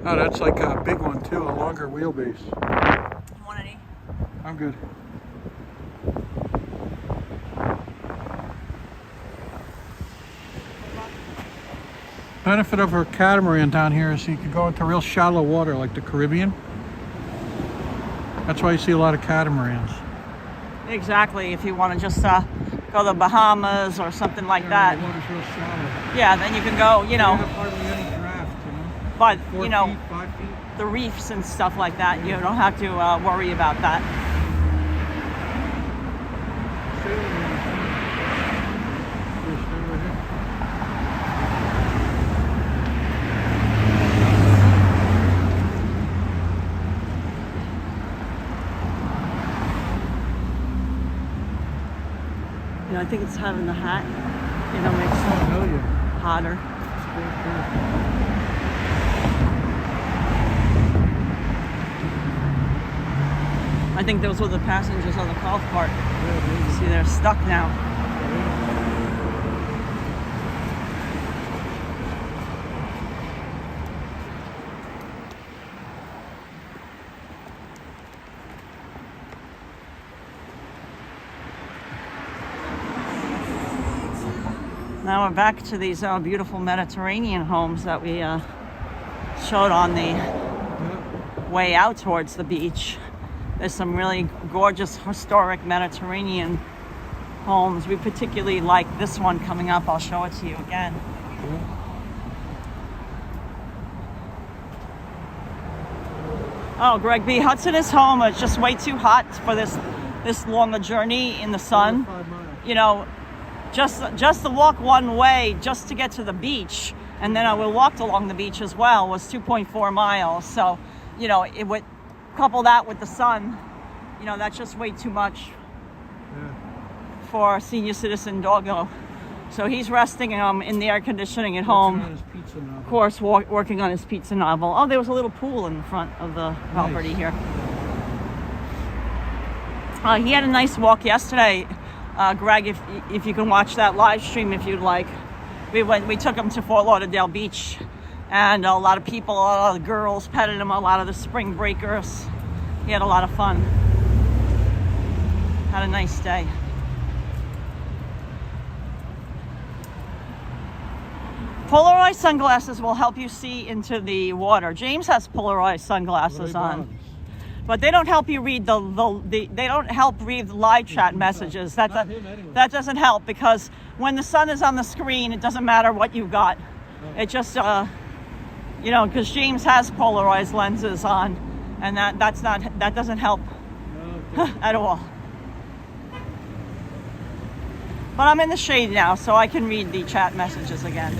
Oh, that's like a big one too, a longer wheelbase. You want any? I'm good. Benefit of a catamaran down here is you can go into real shallow water like the Caribbean. That's why you see a lot of catamarans. Exactly. If you want to just go to the Bahamas or something like that. The water's real shallow. Yeah, then you can go, You have hardly any draft, you know. but 4 you know, feet, 5 feet. the reefs and stuff like that. You don't have to worry about that. You know, I think it's having the hat, you know, makes it hotter. I think those were the passengers on the golf cart. See, they're stuck now. Now we're back to these beautiful Mediterranean homes that we showed on the way out towards the beach. There's some really gorgeous historic Mediterranean homes. We particularly like this one coming up. I'll show it to you again. Oh, Greg B. Hudson is home. It's just way too hot for this longer journey in the sun. You know, just to walk one way just to get to the beach, and then we walked along the beach as well, was 2.4 miles. So, you know, it would couple that with the sun, you know, that's just way too much for a senior citizen doggo. So he's resting in the air conditioning at home. Of course, working on his pizza novel. Oh, there was a little pool in the front of the property here. He had a nice walk yesterday. Greg, if you can watch that live stream if you'd like. We took him to Fort Lauderdale Beach, and a lot of people, a lot of the girls petted him, a lot of the spring breakers. He had a lot of fun. Had a nice day. Polarized sunglasses will help you see into the water. James has polarized sunglasses on. But they don't help you read they don't help read live chat messages. That doesn't help, because when the sun is on the screen, it doesn't matter what you've got. It just you know, because James has polarized lenses on, and that doesn't help at all. But I'm in the shade now, so I can read the chat messages again.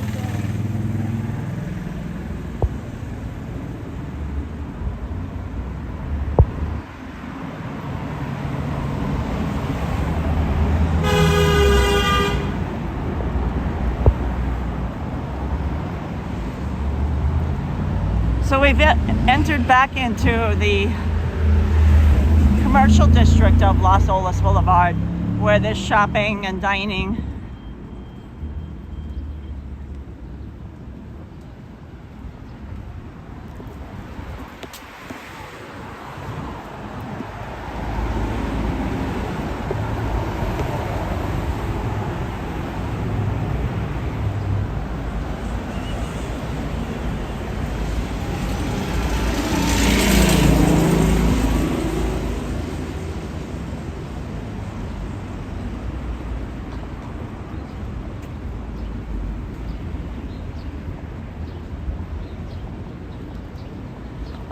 So we've entered back into the commercial district of Las Olas Boulevard, where there's shopping and dining.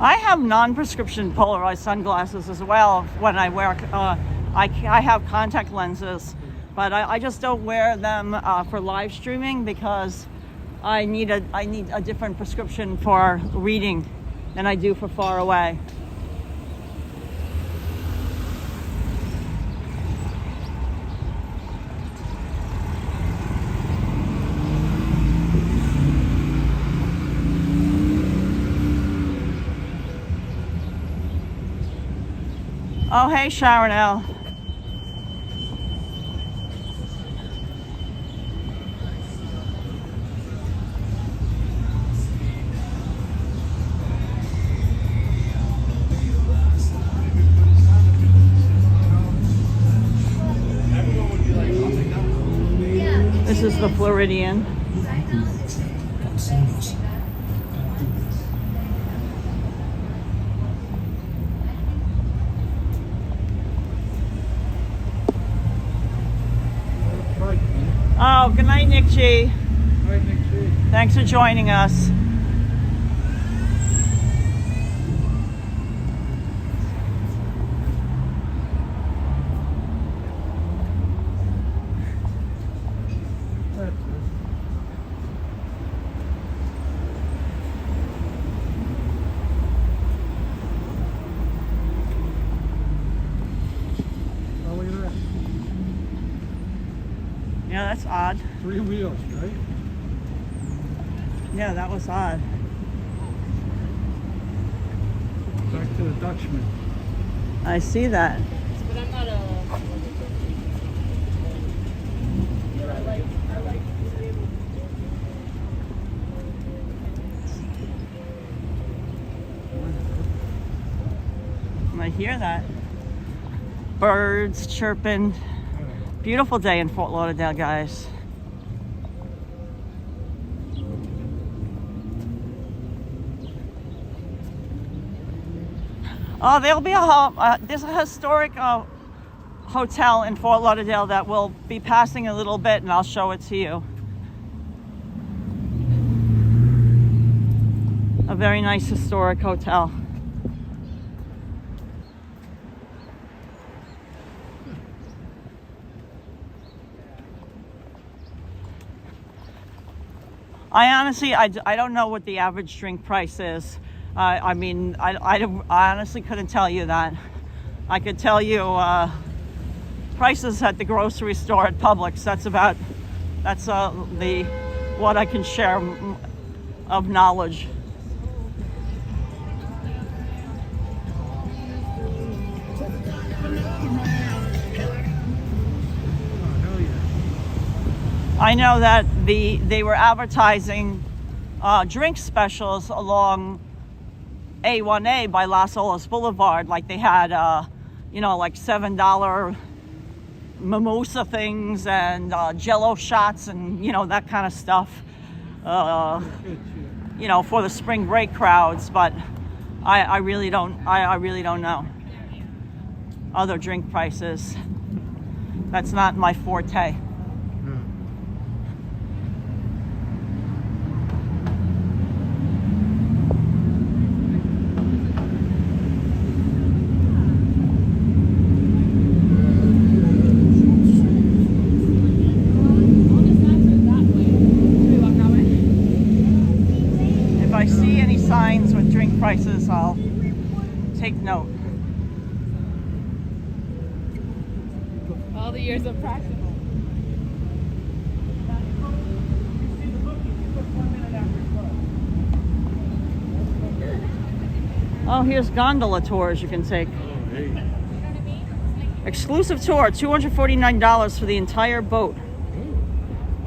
I have non-prescription polarized sunglasses as well when I wear, I have contact lenses, but I just don't wear them for live streaming, because I need a different prescription for reading than I do for far away. Oh, hey, Sharon L. This is the Floridian. Oh, good night, Nick G. All right, Nick G. Thanks for joining us. Yeah, that's odd. 3 wheels, right? Yeah, that was odd. Back to the Dutchman. I see that. But I'm not a. I hear that. Birds chirping. Beautiful day in Fort Lauderdale, guys. Oh, there'll be there's a historic hotel in Fort Lauderdale that we'll be passing a little bit, and I'll show it to you. A very nice historic hotel. I honestly, I don't know what the average drink price is. I mean, I honestly couldn't tell you that. I could tell you prices at the grocery store at Publix. That's what I can share of knowledge. I know that they were advertising drink specials along A1A by Las Olas Boulevard, like they had, like $7 mimosa things and Jello shots and that kind of stuff, for the spring break crowds. But I really don't know other drink prices. That's not my forte. Signs with drink prices, I'll take note. All the years of practice. Oh, here's gondola tours you can take. Oh, hey. Exclusive tour, $249 for the entire boat.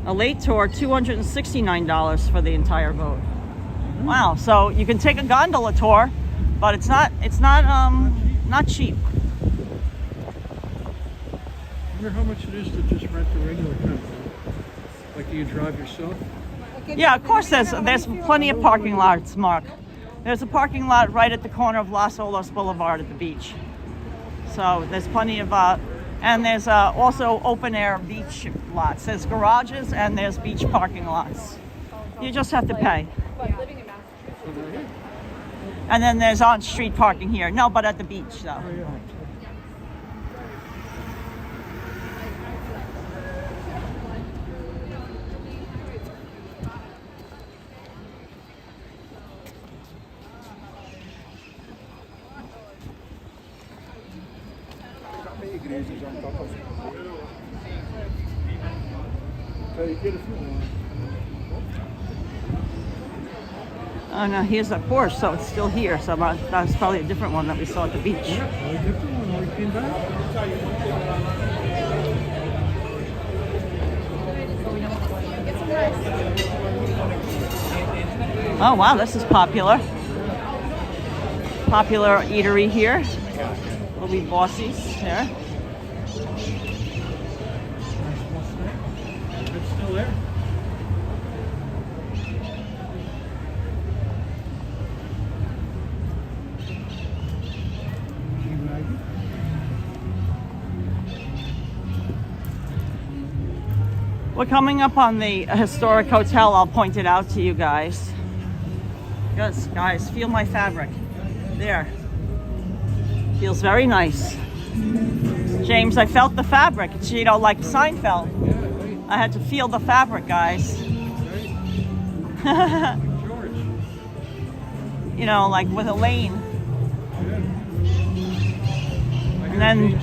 A late tour, $269 for the entire boat. Wow, so you can take a gondola tour, but it's not cheap. I wonder how much it is to just rent a regular car. Like, do you drive yourself? Yeah, of course there's plenty of parking lots, Mark. There's a parking lot right at the corner of Las Olas Boulevard at the beach. So there's plenty of, and there's also open air beach lots. There's garages and there's beach parking lots. You just have to pay. And then there's on-street parking here. No, but at the beach, though. Oh, yeah. Oh no, here's a Porsche, so it's still here. So that's probably a different one that we saw at the beach. Yeah, a different one when we came back. Oh wow, this is popular. Popular eatery here. Will be Bossies here. It's still there. We're coming up on the historic hotel. I'll point it out to you guys. Yes, guys, feel my fabric. There. Feels very nice. James, I felt the fabric. It's, like Seinfeld. I had to feel the fabric, guys. Like with Elaine. And then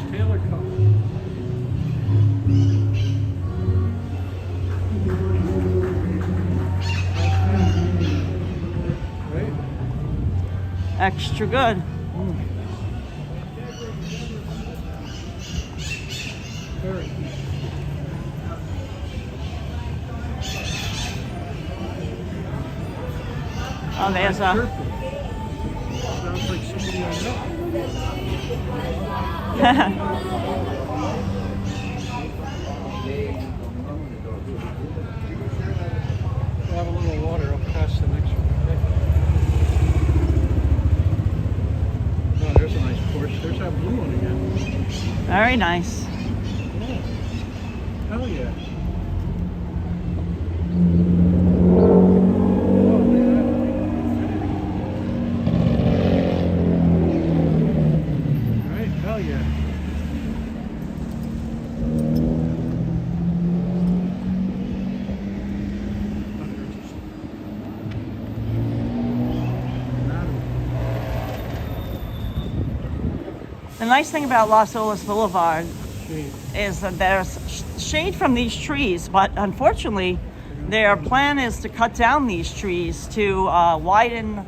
extra good. Very. Oh, there's a. Sounds like somebody I know. We'll have a little water up past the next one. Oh, there's a nice Porsche. There's that blue one again. Very nice. Hell yeah. Right, hell yeah. The nice thing about Las Olas Boulevard Shade. is that there's shade from these trees, but unfortunately, their plan is to cut down these trees to widen.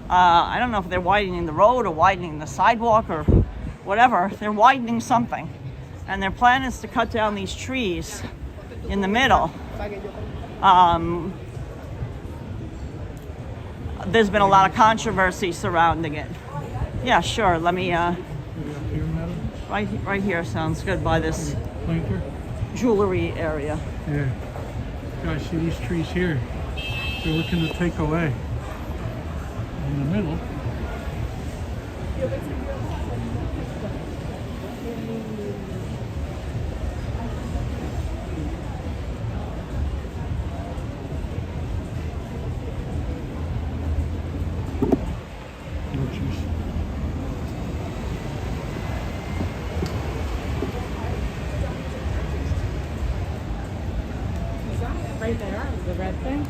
I don't know if they're widening the road or widening the sidewalk or whatever. They're widening something, and their plan is to cut down these trees in the middle. There's been a lot of controversy surrounding it. Yeah, sure. Let me. Maybe up here, madam? Right here sounds good by this Planter? jewelry area. Yeah. Guys, see these trees here? They're looking to take away. In the middle. Oh, jeez. Right there, the red thing.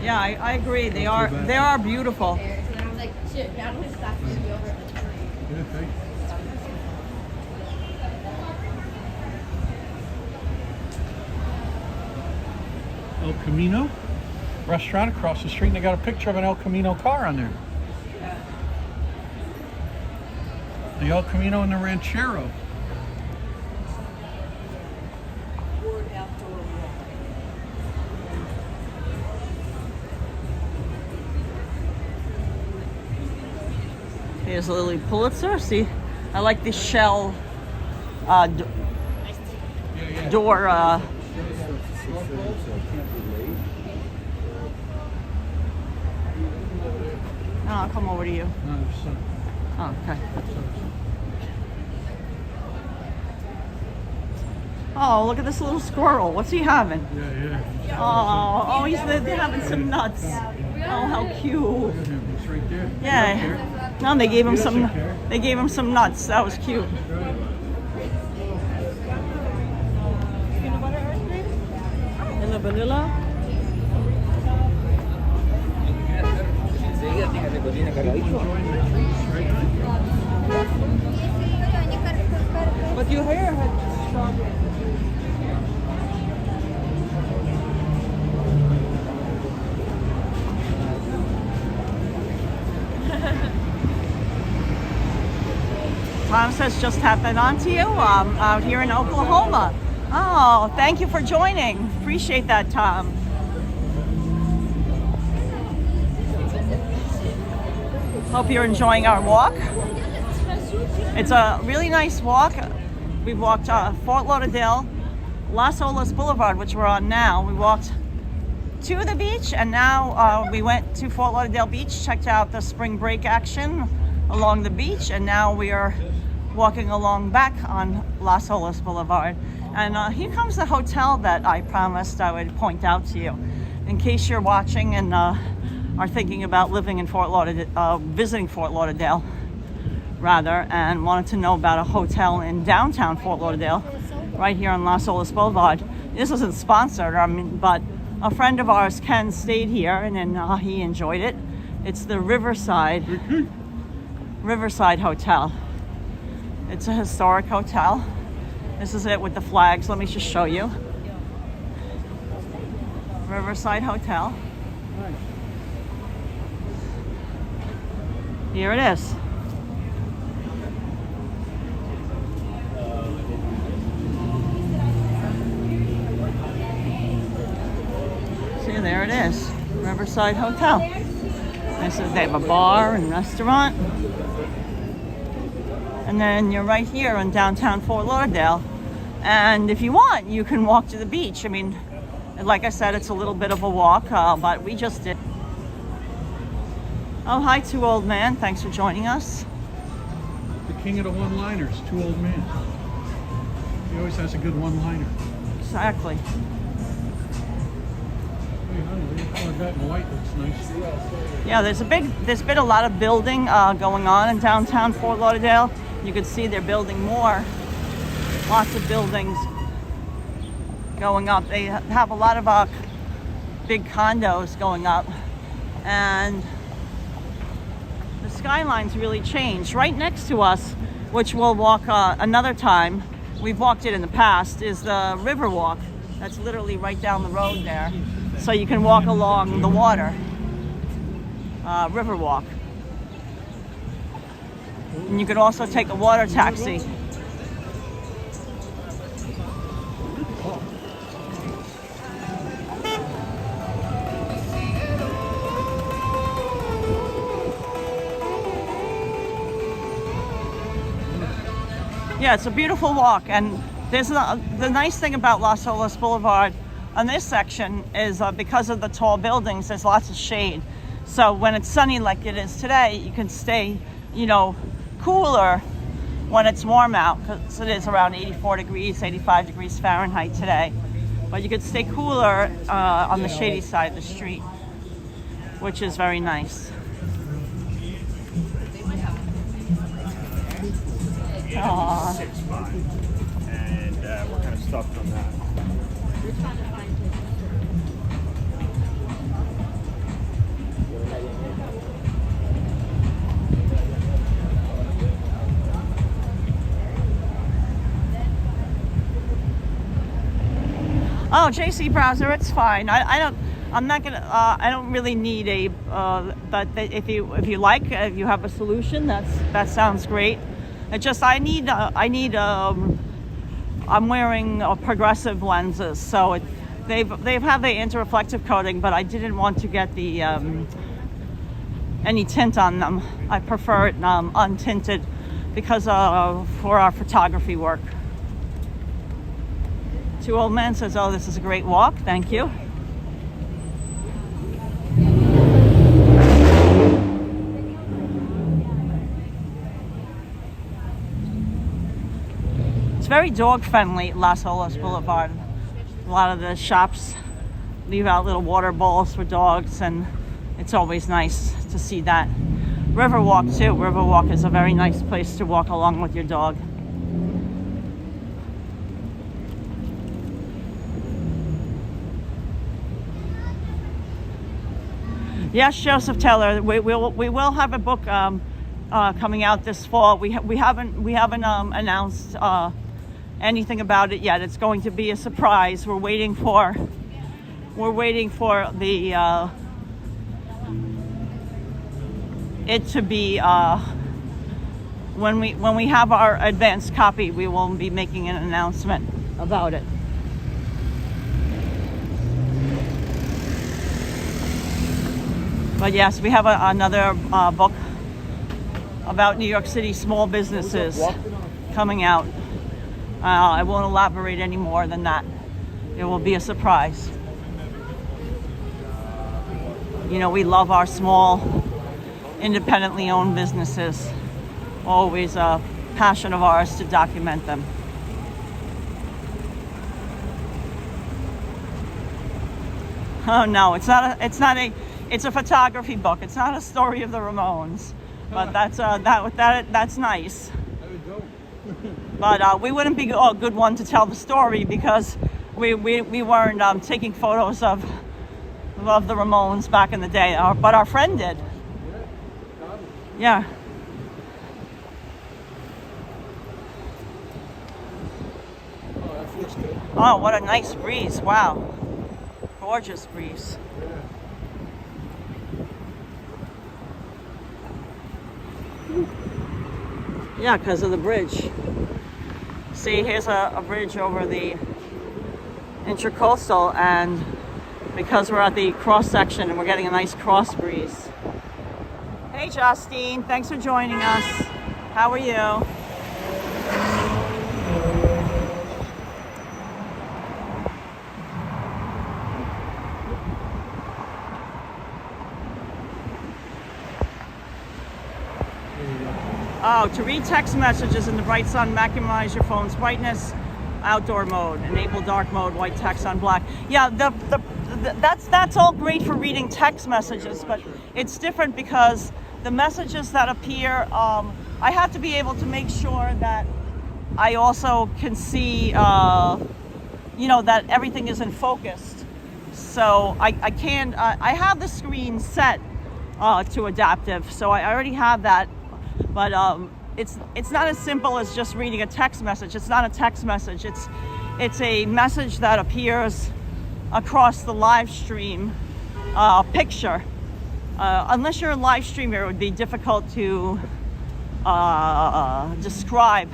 Yeah, I agree. They are beautiful. So then I was like, shit, now his stuff is over at the tree. Yeah, thanks. El Camino restaurant across the street, and they got a picture of an El Camino car on there. The El Camino and the Ranchero. Here's Lily Pulitzer. See, I like the shell door. I'll come over to you. No, there's some. Oh, okay. Oh, look at this little squirrel. What's he having? Yeah. Oh, they're having some nuts. Oh, how cute. Look at him. He's right there. Yeah. No, they gave him He some. doesn't care. They gave him some nuts. That was cute. And the vanilla. Enjoying the trees, right? But your hair had strawberry. Tom says, just happened on to you out here in Oklahoma. Oh, thank you for joining. Appreciate that, Tom. Hope you're enjoying our walk. It's a really nice walk. We've walked Fort Lauderdale, Las Olas Boulevard, which we're on now. We walked to the beach, and now we went to Fort Lauderdale Beach, checked out the spring break action along the beach, and now we are walking along back on Las Olas Boulevard. And here comes the hotel that I promised I would point out to you. In case you're watching and are thinking about living in Fort Lauderdale, visiting Fort Lauderdale, rather, and wanted to know about a hotel in downtown Fort Lauderdale, right here on Las Olas Boulevard. This isn't sponsored, but a friend of ours, Ken, stayed here, and then he enjoyed it. It's the Riverside Hotel. It's a historic hotel. This is it with the flags. Let me just show you. Riverside Hotel. Nice. Here it is. See, there it is. Riverside Hotel. This is, they have a bar and restaurant. And then you're right here in downtown Fort Lauderdale. And if you want, you can walk to the beach. I mean, like I said, it's a little bit of a walk, but we just did. Oh, hi, Two Old Man. Thanks for joining us. The king of the one-liners, Two Old Man. He always has a good one-liner. Exactly. Hey, honey, what do you call that in white? Looks nice. Yeah, there's been a lot of building going on in downtown Fort Lauderdale. You can see they're building more. Lots of buildings going up. They have a lot of big condos going up, and the skyline's really changed. Right next to us, which we'll walk another time, we've walked it in the past, is the Riverwalk. That's literally right down the road there. So you can walk along the water. Riverwalk. And you can also take a water taxi. Yeah, it's a beautiful walk, and there's the nice thing about Las Olas Boulevard on this section is because of the tall buildings, there's lots of shade. So when it's sunny like it is today, you can stay, you know, cooler when it's warm out, because it is around 84 degrees, 85 degrees Fahrenheit today. But you could stay cooler on the shady side of the street, which is very nice. Aww. 6'5", and we're kind of stuffed on that. Oh, JC browser, it's fine. I'm not gonna. I don't really need a. But if you like, if you have a solution, that sounds great. It just I'm wearing progressive lenses, so they have the anti-reflective coating, but I didn't want to get the any tint on them. I prefer it untinted because for our photography work. Two Old Man says, "Oh, this is a great walk. Thank you." Very dog friendly, Las Olas Boulevard. A lot of the shops leave out little water bowls for dogs, and it's always nice to see that. Riverwalk too. Riverwalk is a very nice place to walk along with your dog. Yes, Joseph Taylor. We will have a book coming out this fall. We haven't announced anything about it yet. It's going to be a surprise. We're waiting for the it to be when we have our advanced copy, we will be making an announcement about it. But yes, we have another book about New York City small businesses coming out. I won't elaborate any more than that. It will be a surprise. You know, we love our small, independently owned businesses. Always a passion of ours to document them. Oh no, it's a photography book. It's not a story of the Ramones, but that's nice. But we wouldn't be a good one to tell the story because we weren't taking photos of the Ramones back in the day, but our friend did. Yeah. Oh, what a nice breeze! Wow, gorgeous breeze. Yeah, because of the bridge. See, here's a bridge over the Intracoastal, and because we're at the cross section and we're getting a nice cross breeze. Hey Justine, thanks for joining us. How are you? Oh, to read text messages in the bright sun, maximize your phone's brightness, outdoor mode, enable dark mode, white text on black. Yeah, that's all great for reading text messages, but it's different because the messages that appear, I have to be able to make sure that I also can see, that everything is in focus. So I can, I have the screen set to adaptive, so I already have that. But it's not as simple as just reading a text message. It's not a text message. It's a message that appears across the live stream picture. Unless you're a live streamer, it would be difficult to describe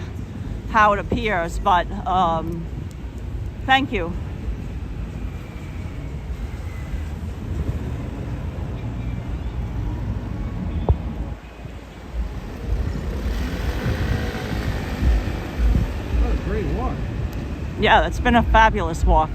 how it appears. But thank you. Great walk. Yeah, that's been a fabulous walk.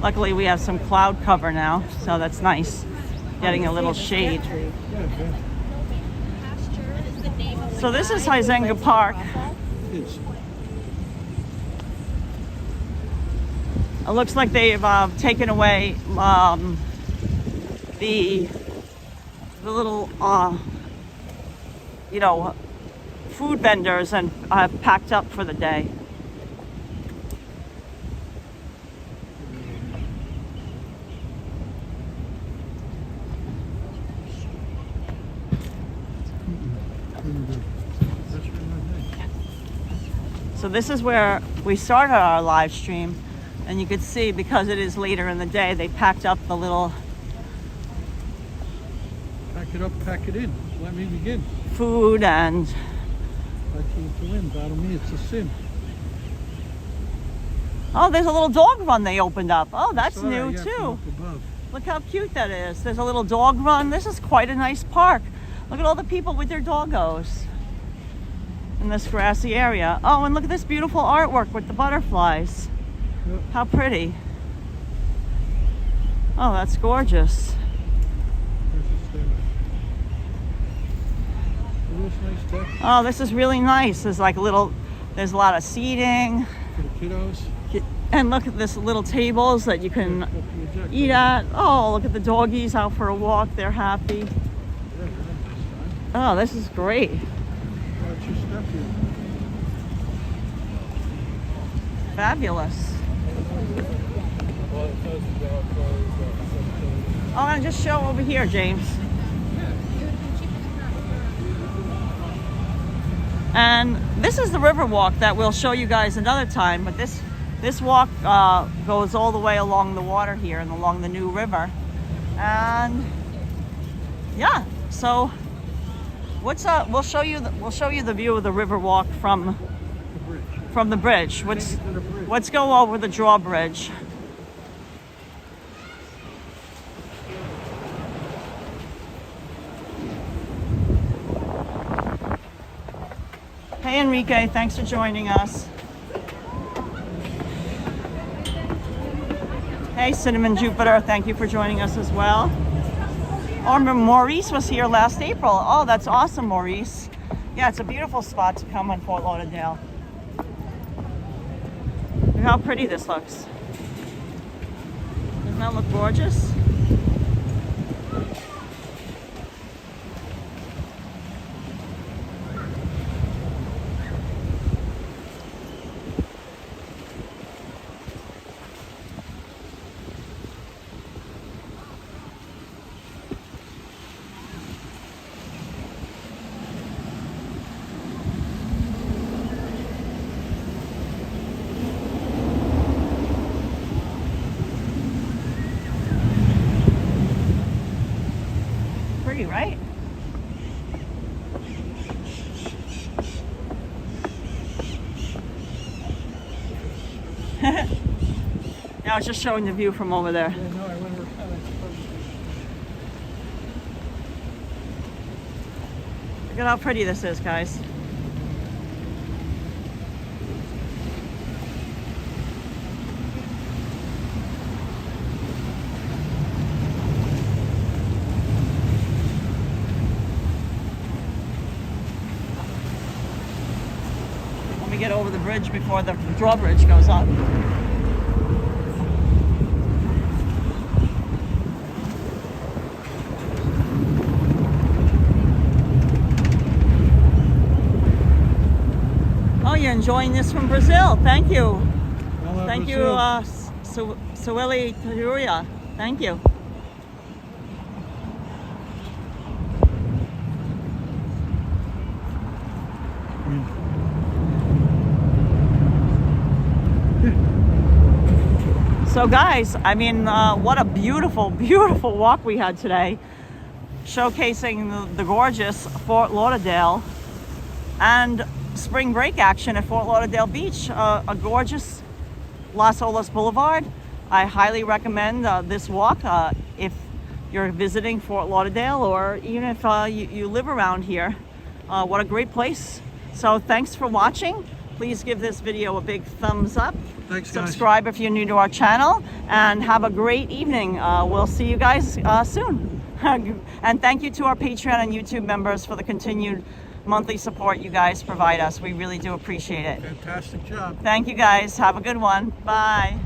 Luckily we have some cloud cover now, so that's nice. Getting a little shade. So this is Hyzenga Park. It looks like they've taken away the little food vendors and packed up for the day. So this is where we started our live stream, and you could see because it is later in the day, they packed up the little Pack it up, pack it in. Let me begin. food and I came to win, battle me, it's a sin. oh, there's a little dog run they opened up. Oh, that's Sorry, new yeah, from too. up above. Look how cute that is. There's a little dog run. This is quite a nice park. Look at all the people with their doggos in this grassy area. Oh, and look at this beautiful artwork with the butterflies. Yep. How pretty. Oh, that's gorgeous. There's a stairway. It was nice deck Oh, this is really nice. There's there's a lot of seating. for the kiddos. And look at this little tables that you can Up to the deck. eat at. Oh, look at the doggies out for a walk. They're happy. Yeah, you're in this time. Oh, this is great. Watch your step here. Fabulous. Oh, I'm gonna just show over here, James. And this is the river walk that we'll show you guys another time, but this walk goes all the way along the water here and along the new river. And yeah, so we'll show you the view of the river walk from The bridge. from the bridge. Let's go over the drawbridge. Hey Enrique, thanks for joining us. Hey Cinnamon Jupiter, thank you for joining us as well. Oh, Maurice was here last April. Oh, that's awesome, Maurice. Yeah, it's a beautiful spot to come in Fort Lauderdale. Look how pretty this looks. Doesn't that look gorgeous? Pretty, right? Yeah, I was just showing the view from over there. Yeah, no, I wonder. Look at how pretty this is, guys. Let me get over the bridge before the drawbridge goes up. Oh, you're enjoying this from Brazil. Thank you. Thank you, Sueli Taruya. Thank you. So guys, I mean, what a beautiful, beautiful walk we had today, showcasing the gorgeous Fort Lauderdale and spring break action at Fort Lauderdale Beach, a gorgeous Las Olas Boulevard. I highly recommend this walk if you're visiting Fort Lauderdale, or even if you live around here. What a great place. So thanks for watching. Please give this video a big thumbs up. Thanks, guys. Subscribe if you're new to our channel, and have a great evening. We'll see you guys soon. And thank you to our Patreon and YouTube members for the continued monthly support you guys provide us. We really do appreciate it. Fantastic job. Thank you guys. Have a good one. Bye.